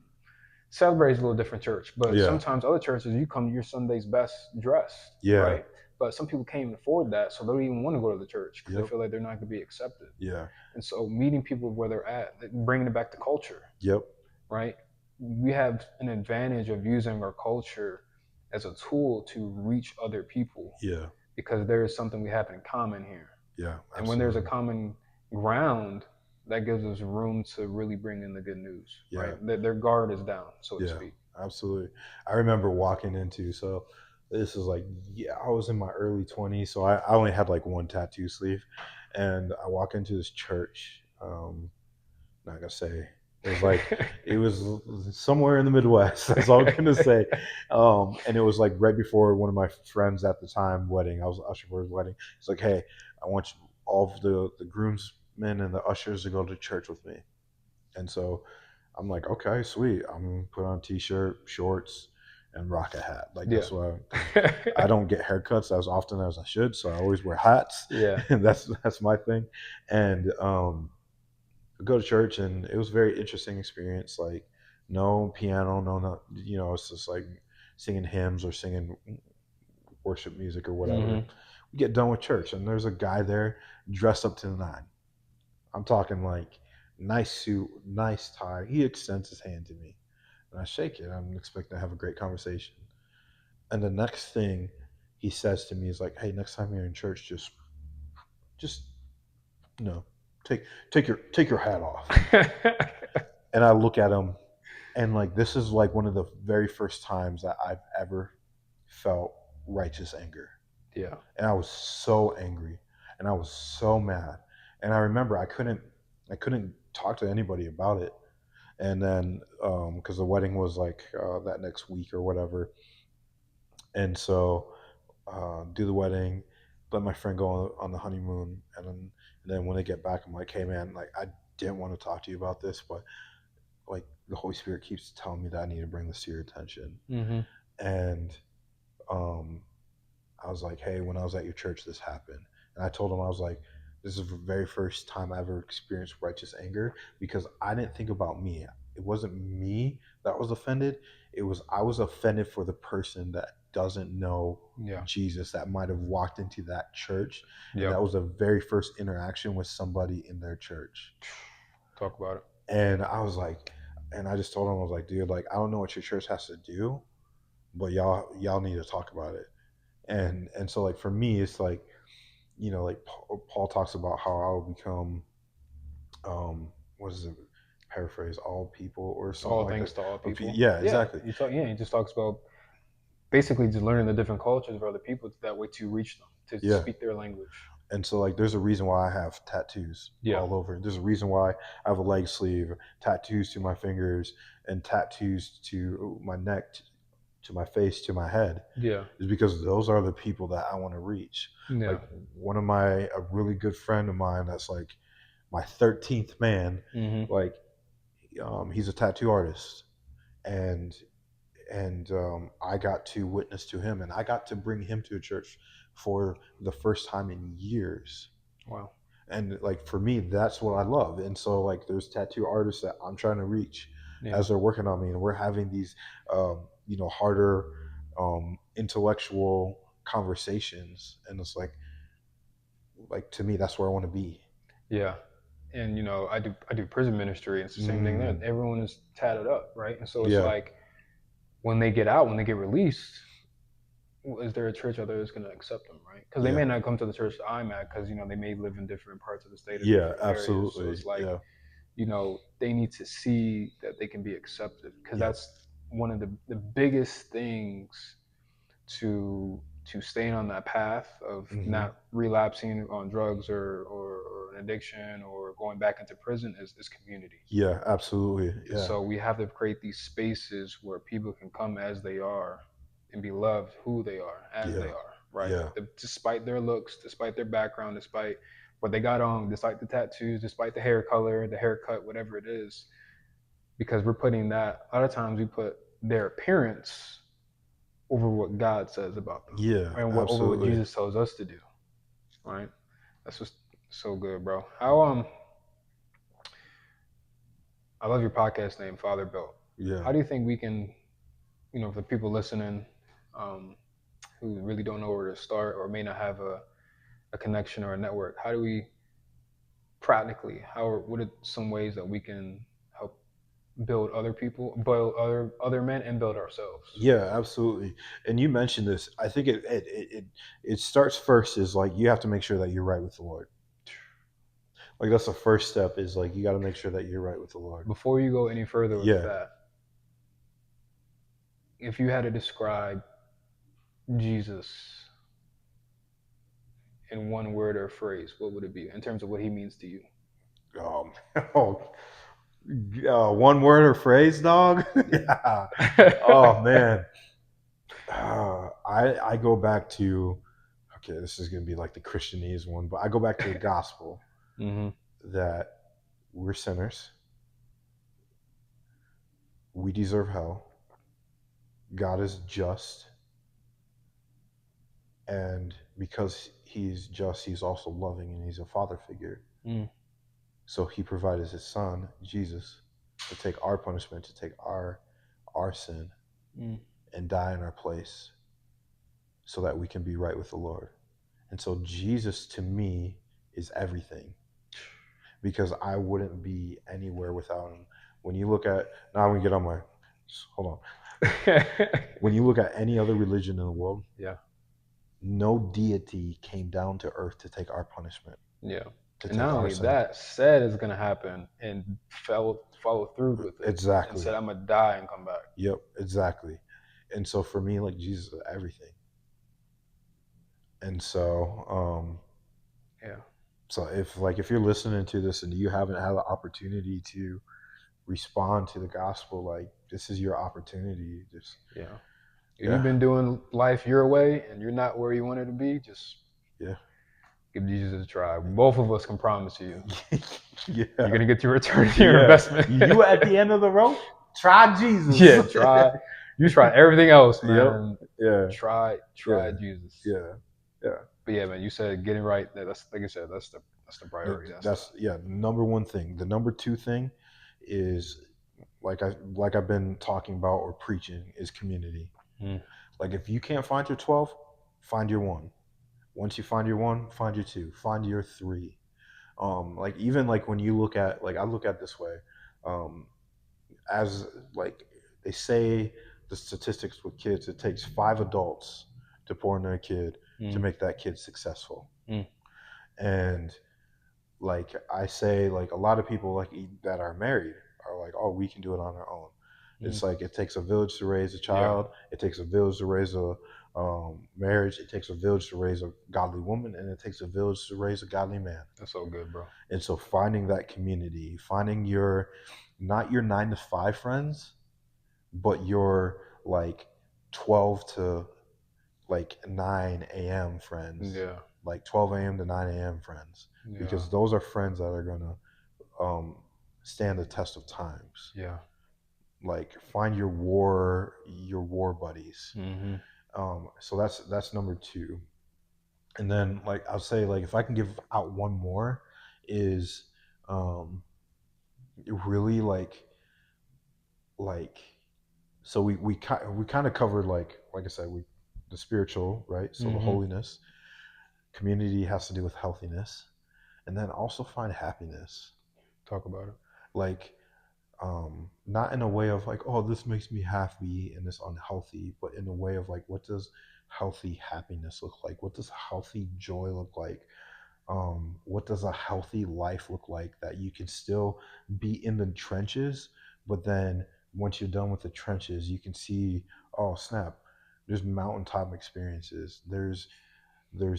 A: Celebrate is a little different church, but
B: Yeah.
A: sometimes other churches you come your Sunday's best dressed,
B: Yeah.
A: right? But some people can't even afford that, so they don't even want to go to the church because they
B: Yep.
A: feel like they're not going to be accepted.
B: Yeah.
A: And so meeting people where they're at, bringing it back to culture,
B: Yep.
A: right? We have an advantage of using our culture as a tool to reach other people
B: Yeah.
A: because there is something we have in common here.
B: Yeah.
A: And when there's a
B: Absolutely.
A: common ground, that gives us room to really bring in the good news, right?
B: Yeah.
A: Their guard is down, so to
B: Yeah,
A: speak.
B: absolutely. I remember walking into so this is like yeah, I was in my early 20s, so I only had like one tattoo sleeve, and I walk into this church. Not gonna say. It was like it was somewhere in the Midwest. That's all I'm gonna say. And it was like right before one of my friends at the time wedding. I was ushering for his wedding. It's like, hey, I want you, all of the groomsmen and the ushers to go to church with me. And so I'm like, okay, sweet. I'm gonna put on a t-shirt, shorts, and rock a hat. Like
A: Yeah.
B: that's why, because I don't get haircuts as often as I should, so I always wear hats,
A: Yeah.
B: and that's my thing. And go to church, and it was a very interesting experience. Like no piano, no, it's just like singing hymns or singing worship music or whatever.
A: Hmm.
B: We get done with church, and there's a guy there dressed up to the nine. I'm talking like nice suit, nice tie. He extends his hand to me, and I shake it. I'm expecting to have a great conversation. And the next thing he says to me is like, "Hey, next time you're in church, just you know, take take your hat off." And I look at him, and like this is like one of the very first times that I've ever felt righteous anger.
A: Yeah.
B: And I was so angry, and I was so mad. And I remember I couldn't talk to anybody about it. And then because the wedding was like that next week or whatever, and so do the wedding, let my friend go on the honeymoon, and then when they get back, I'm like, hey man, like I didn't want to talk to you about this, but like the Holy Spirit keeps telling me that I need to bring this to your attention.
A: Hmm.
B: And um, I was like, hey, when I was at your church, this happened. And I told him, I was like, this is the very first time I ever experienced righteous anger because I didn't think about me. It wasn't me that was offended. I was offended for the person that doesn't know
A: Yeah.
B: Jesus that might have walked into that church. And
A: Yep.
B: that was the very first interaction with somebody in their church.
A: Talk about it.
B: And I was like, and I just told him, I was like, dude, like, I don't know what your church has to do, but y'all need to talk about it. And so like for me it's like like Paul talks about how I'll become what is it, paraphrase, all people or something
A: All
B: like
A: things
B: that.
A: to all people.
B: Yeah,
A: Yeah.
B: exactly.
A: You talk. Yeah. He just talks about basically just learning the different cultures of other people that way to reach them to
B: Yeah.
A: speak their language.
B: And so like there's a reason why I have tattoos
A: Yeah.
B: all over. There's a reason why I have a leg sleeve, tattoos to my fingers, and tattoos to my neck, to my face, to my head,
A: Yeah.
B: is because those are the people that I want to reach.
A: Yeah.
B: Like a really good friend of mine that's like my 13th man,
A: Hmm.
B: like he's a tattoo artist, and I got to witness to him, and I got to bring him to a church for the first time in years.
A: Wow.
B: And like for me, that's what I love. And so like there's tattoo artists that I'm trying to reach
A: Yeah.
B: as they're working on me, and we're having these harder intellectual conversations, and it's like to me that's where I want to be.
A: Yeah. And I do prison ministry. And it's the same thing there.
B: Mm,
A: Everyone is tatted up, right? And so it's
B: yeah,
A: like when they get out, when they get released, is there a church out there that's going to accept them, right? Because they
B: yeah,
A: may not come to the church that I'm at because they may live in different parts of the state or
B: yeah,
A: different areas. So
B: absolutely,
A: it's like
B: yeah,
A: they need to see that they can be accepted because
B: yeah,
A: that's one of the biggest things to staying on that path of
B: hmm,
A: not relapsing on drugs or an addiction or going back into prison is community.
B: yeah, absolutely,
A: And
B: yeah,
A: so we have to create these spaces where people can come as they are and be loved who they are as they
B: yeah,
A: are, right?
B: yeah,
A: Despite their looks, despite their background, despite what they got on, despite the tattoos, despite the hair color, the haircut, whatever it is, because we're putting that. A lot of times we put their appearance over what God says about them,
B: yeah,
A: and what over what
B: absolutely,
A: Jesus tells us to do, right? That's just so good, bro. I love your podcast name, Father Built.
B: yeah.
A: How do you think we can, for people listening, um, who really don't know where to start or may not have a connection or a network, how do we practically, what are some ways that we can help build other people, build other men, and build ourselves?
B: Yeah, absolutely. And you mentioned this. I think it starts first is like you have to make sure that you're right with the Lord. Like that's the first step is like you got to make sure that you're right with the Lord.
A: Before you go any further with
B: Yeah.
A: that, if you had to describe Jesus in one word or phrase, what would it be in terms of what he means to you?
B: Um, oh, One word or phrase, dog. Yeah. Oh man. I go back to, okay, this is gonna be like the Christianese one, but I go back to the gospel
A: Hmm.
B: that we're sinners, we deserve hell, God is just, and because he's just, he's also loving, and he's a father figure.
A: Mm,
B: So he provided his son, Jesus, to take our punishment, to take our sin
A: mm.
B: and die in our place so that we can be right with the Lord. And so Jesus to me is everything because I wouldn't be anywhere without him. When you look at, now I'm gonna get on my, hold on. When you look at any other religion in the world,
A: Yeah,
B: no deity came down to earth to take our punishment,
A: yeah.
B: to
A: And not
B: take our
A: only
B: sin.
A: that, said it's gonna happen and follow through with it, and
B: Exactly.
A: said I'm gonna die and come back.
B: Yep, exactly. And so for me, like Jesus is everything. And
A: Yeah,
B: so if you're listening to this and you haven't had the opportunity to respond to the gospel, like this is your opportunity. Just
A: yeah. If you've
B: yeah,
A: been doing life your way and you're not where you wanted to be, just
B: yeah,
A: give Jesus a try. Both of us can promise you, you're
B: yeah,
A: gonna get your return on your
B: yeah.
A: investment.
B: You at the end of the rope, try Jesus.
A: Yeah, try. You try everything else,
B: Yep.
A: man.
B: Yeah.
A: Try
B: Yeah.
A: Jesus.
B: Yeah. Yeah.
A: But yeah, man, you said getting right. That's like I said. That's the priority. That's the
B: That's yeah. The number one thing. The number two thing is like I've been talking about or preaching is community.
A: mm,
B: Like if you can't find your 12, find your one. Once you find your one, find your two, find your three. Like even like when you look at, like I look at this way, um, as like they say the statistics with kids, it takes 5 adults to pour into a kid to
A: mm,
B: make that kid successful.
A: mm,
B: And like I say, like a lot of people like that are married are like, oh, we can do it on our own.
A: mm.
B: It's like it takes a village to raise a
A: Yeah,
B: child. It takes a village to raise a marriage. It takes a village to raise a godly woman, and it takes a village to raise a godly man.
A: that's so good, bro.
B: And so, finding that community, finding your not your 9 to 5 friends, but your like 12 to like 9 a.m. friends,
A: Yeah,
B: like 12 a.m. to 9 a.m. friends,
A: yeah,
B: because those are friends that are gonna um, stand the test of times.
A: yeah.
B: Like find your war buddies.
A: Hmm.
B: So that's number two. And then like I'll say, like if I can give out one more, is um, really like so we kind of covered, like I said, we the spiritual, right? So the
A: Hmm.
B: holiness, community has to do with healthiness, and then also find happiness.
A: Talk about it.
B: Like not in a way of like, oh, this makes me happy and it's unhealthy, but in a way of like, what does healthy happiness look like? What does healthy joy look like? What does a healthy life look like that you can still be in the trenches, but then once you're done with the trenches, you can see, oh snap, there's mountaintop experiences. There's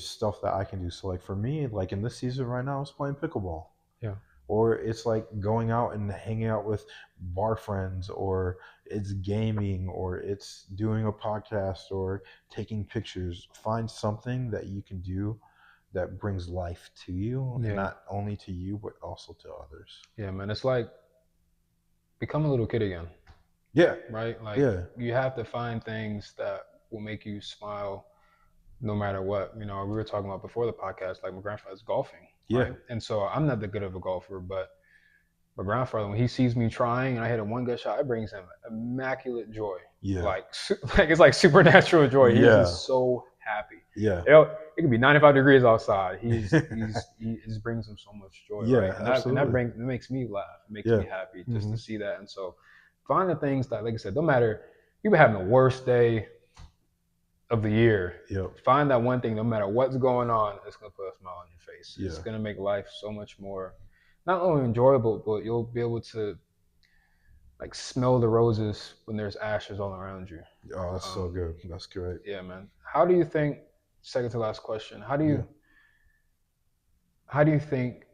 B: stuff that I can do. So like for me, like in this season right now, I was playing pickleball,
A: Yeah,
B: or it's like going out and hanging out with bar friends, or it's gaming, or it's doing a podcast, or taking pictures. Find something that you can do that brings life to you, and
A: yeah,
B: not only to you but also to others.
A: yeah, man. It's like become a little kid again,
B: Yeah.
A: right? Like
B: Yeah.
A: you have to find things that will make you smile no matter what. We were talking about before the podcast, like my grandfather's golfing,
B: Yeah.
A: right? And so I'm not that good of a golfer, but my grandfather, when he sees me trying and I hit a one good shot, it brings him immaculate joy.
B: Yeah.
A: Like, like it's like supernatural joy. He's
B: Yeah.
A: just so happy.
B: Yeah.
A: It could be 95 degrees outside. He just brings him so much joy, right?
B: Yeah,
A: And that
B: absolutely.
A: brings it makes me laugh. It makes
B: Yeah.
A: me happy just to
B: Hmm.
A: see that. And so find the things that, like I said, no matter you've been having the worst day of the year,
B: Yep.
A: find that one thing, no matter what's going on, it's gonna put a smile on your face. It's
B: Yeah.
A: gonna make life so much more not only enjoyable, but you'll be able to like smell the roses when there's ashes all around you.
B: Oh, that's so
A: Um,
B: good. That's great.
A: yeah, man. How do you think? Second to last question.
B: Yeah.
A: How do you think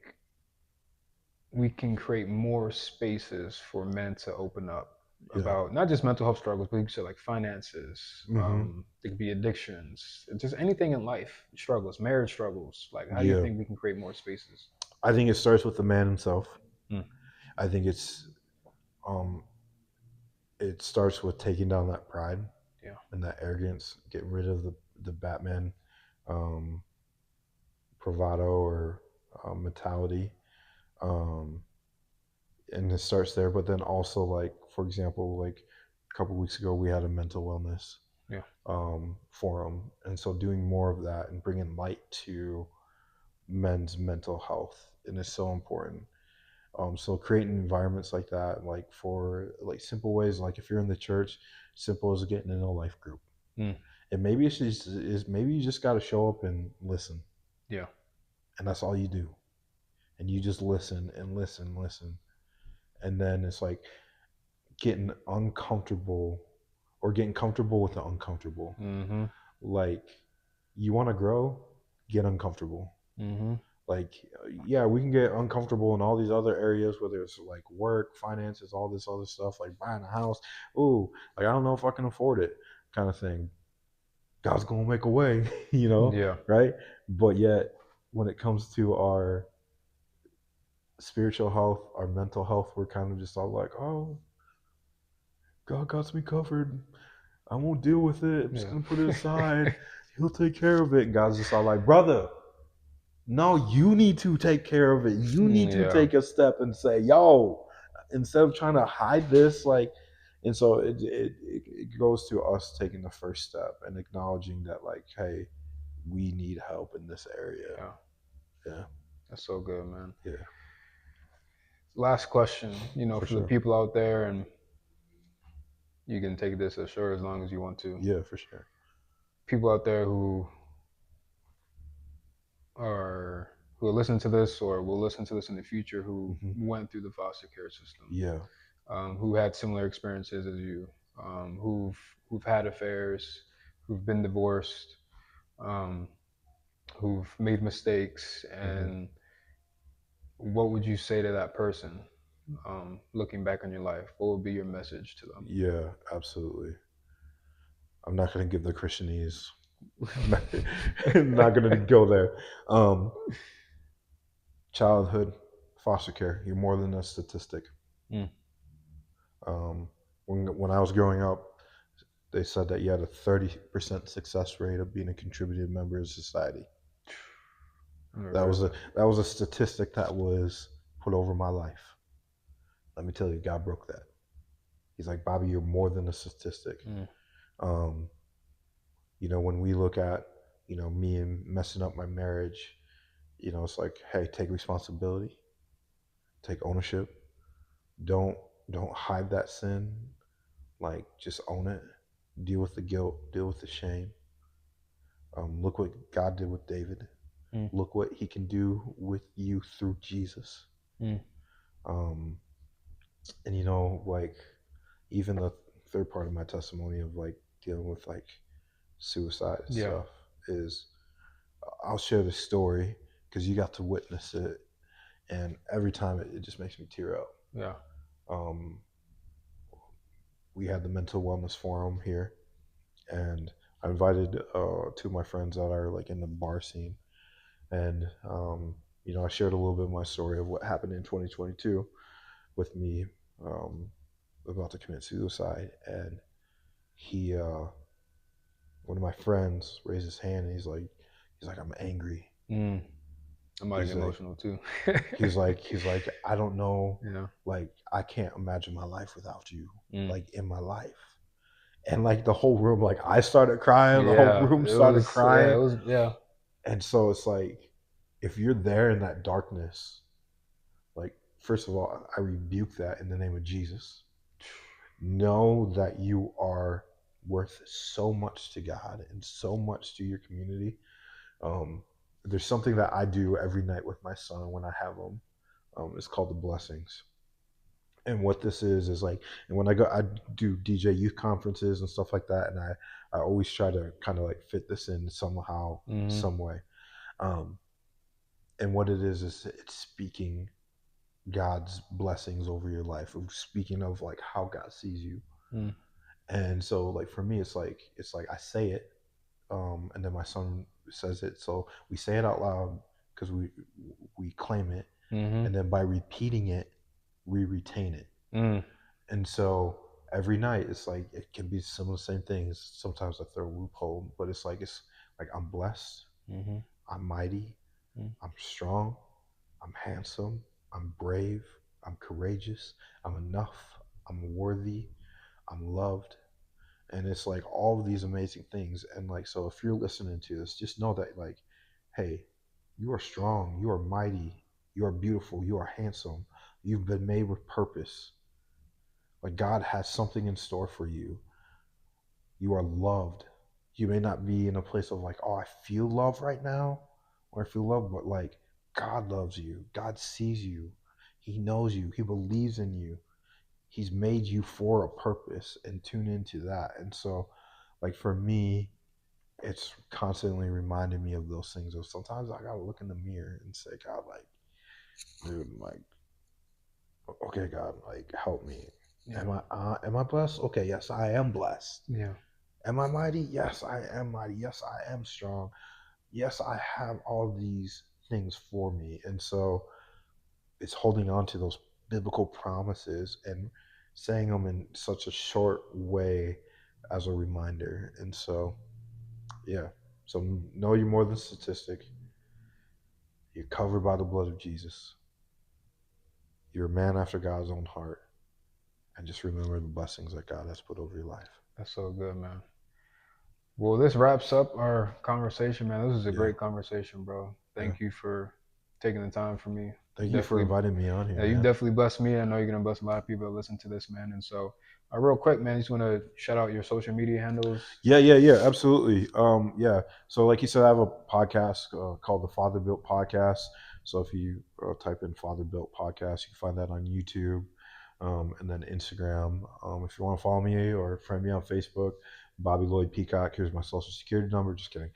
A: we can create more spaces for men to open up
B: Yeah.
A: about not just mental health struggles, but you said like finances,
B: Hmm.
A: it could be addictions, just anything in life, struggles, marriage struggles. Like, how do you
B: Yeah.
A: think we can create more spaces?
B: I think it starts with the man himself.
A: Mm,
B: I think um it starts with taking down that pride
A: yeah,
B: and that arrogance, getting rid of the Batman um bravado or mentality. Um and it starts there, but then also, like, for example, like a couple weeks ago we had a mental wellness
A: yeah,
B: forum, and so doing more of that and bringing light to men's mental health and is so important. So creating environments like that, like for like simple ways, like if you're in the church, simple as getting in a life group,
A: mm,
B: and maybe it's just is maybe you just got to show up and listen,
A: yeah,
B: and that's all you do, and you just listen and listen, listen, and then it's like getting uncomfortable or getting comfortable with the uncomfortable.
A: mm-hmm,
B: Like, you want to grow, get uncomfortable.
A: mm-hmm,
B: Like, yeah, we can get uncomfortable in all these other areas, whether it's like work, finances, all this other stuff, like buying a house. Ooh, like I don't know if I can afford it, kind of thing. God's gonna make a way,
A: yeah,
B: right? But yet, when it comes to our spiritual health, our mental health, we're kind of just all like, oh, God got me covered. I won't deal with it. I'm just
A: yeah,
B: gonna put it aside. He'll take care of it. And God's just all like, brother, no, you need to take care of it. You need to
A: yeah,
B: take a step and say, yo, instead of trying to hide this, like, and so it goes to us taking the first step and acknowledging that, like, hey, we need help in this area.
A: yeah.
B: Yeah,
A: That's so good, man.
B: yeah,
A: Last question,
B: for
A: for the
B: sure.
A: people out there, and you can take this as short as long as you want to.
B: Yeah, for sure.
A: People out there who are listening to this or will listen to this in the future who
B: Hmm.
A: went through the foster care system,
B: Yeah.
A: who had similar experiences as you, who've had affairs, who've been divorced, um, who've made mistakes,
B: Hmm.
A: and what would you say to that person, looking back on your life? What would be your message to them?
B: Yeah, absolutely. I'm not going to give the Christianese. not, not going to go there. Um, Childhood, foster care, you're more than a statistic.
A: Mm,
B: Um, when I was growing up, they said that you had a 30% success rate of being a contributing member of society.
A: I never
B: That
A: heard
B: was a
A: that.
B: that was a statistic that was put over my life. Let me tell you, God broke that. He's like, Bobby, you're more than a statistic.
A: Mm,
B: Um, when we look at, me and messing up my marriage, it's like, hey, take responsibility, take ownership. Don't don't hide that sin. Like, just own it. Deal with the guilt. Deal with the shame. Look what God did with David.
A: mm,
B: Look what He can do with you through Jesus.
A: mm.
B: Um, and like, even the third part of my testimony of like dealing with like suicide and
A: Yeah,
B: stuff is, I'll share this story because you got to witness it, and every time it just makes me tear up.
A: yeah.
B: Um, we had the mental wellness forum here, and I invited two of my friends that are like in the bar scene, and I shared a little bit of my story of what happened in 2022 with me um, about to commit suicide, and he, one of my friends, raised his hand, and he's like, I'm angry.
A: Mm. I might get
B: He's like,
A: emotional too.
B: he's like, I don't know,
A: Yeah.
B: like I can't imagine my life without you,
A: Mm.
B: like in my life. And like the whole room, like I started crying, the whole
A: Yeah,
B: room
A: it
B: started
A: was. Yeah, it
B: crying.
A: was. Yeah.
B: And so it's like, if you're there in that darkness, like, first of all, I rebuke that in the name of Jesus. Know that you are worth so much to God and so much to your community. Um, there's something that I do every night with my son when I have him. It's called the blessings. And what this is like, and when I do DJ youth conferences and stuff like that, and I always try to kind of like fit this in somehow,
A: Hmm.
B: some way. Um, and what it is it's speaking God's blessings over your life, of speaking of like how God sees you.
A: Mm.
B: And so like for me it's like I say it, and then my son says it. So we say it out loud because we claim it,
A: Mm-hmm.
B: and then by repeating it, we retain it.
A: Mm.
B: And so every night it's like it can be some of the same things. Sometimes I throw a loophole, but it's like I'm blessed,
A: Mm-hmm.
B: I'm mighty,
A: Mm.
B: I'm strong, I'm handsome, I'm brave, I'm courageous, I'm enough, I'm worthy, I'm loved. And it's like all of these amazing things. And like, so if you're listening to this, just know that, like, hey, you are strong, you are mighty, you are beautiful, you are handsome, you've been made with purpose. Like, God has something in store for you. You are loved. You may not be in a place of like, oh, I feel love right now, or I feel love, but like, God loves you. God sees you. He knows you. He believes in you. He's made you for a purpose, and tune into that. And so, like, for me, it's constantly reminding me of those things. Or sometimes I gotta look in the mirror and say, God, like, dude, like, okay, God, like, help me.
A: Yeah.
B: Am I blessed? Okay, yes, I am blessed.
A: Yeah.
B: Am I mighty? Yes, I am mighty. Yes, I am strong. Yes, I have all these things for me. And so it's holding on to those biblical promises and saying them in such a short way as a reminder. And so, yeah. So know you're more than a statistic. You're covered by the blood of Jesus. You're a man after God's own heart. And just remember the blessings that God has put over your life.
A: That's so good, man. Well, this wraps up our conversation, man. This is a
B: Yeah.
A: great conversation, bro.
B: Yeah.
A: Thank you for taking the time for me.
B: Thank you for
A: Definitely,
B: inviting me on here,
A: yeah, you
B: man.
A: definitely blessed me. I know you're gonna bless a lot of people that listen to this, man. And so, real quick, man, you just want to shout out your social media handles.
B: Yeah, absolutely. Yeah. So, like you said, I have a podcast called the Father Built Podcast. So, if you type in Father Built Podcast, you can find that on YouTube, and then Instagram. If you want to follow me or friend me on Facebook, Bobby Lloyd Peacock. Here's my social security number. Just kidding.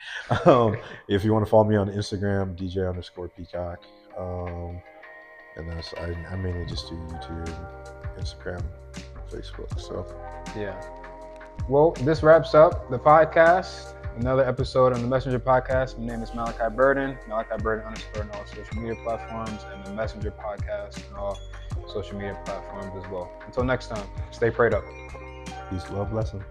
B: If you want to follow me on Instagram, DJ underscore Peacock. And I mainly just do YouTube, Instagram, Facebook. So,
A: Yeah. Well, this wraps up the podcast. Another episode on the Messenger Podcast. My name is Malachi Burden. Malachi Burden underscore on all social media platforms, and the Messenger Podcast on all social media platforms as well. Until next time, stay prayed up.
B: peace, love, blessings.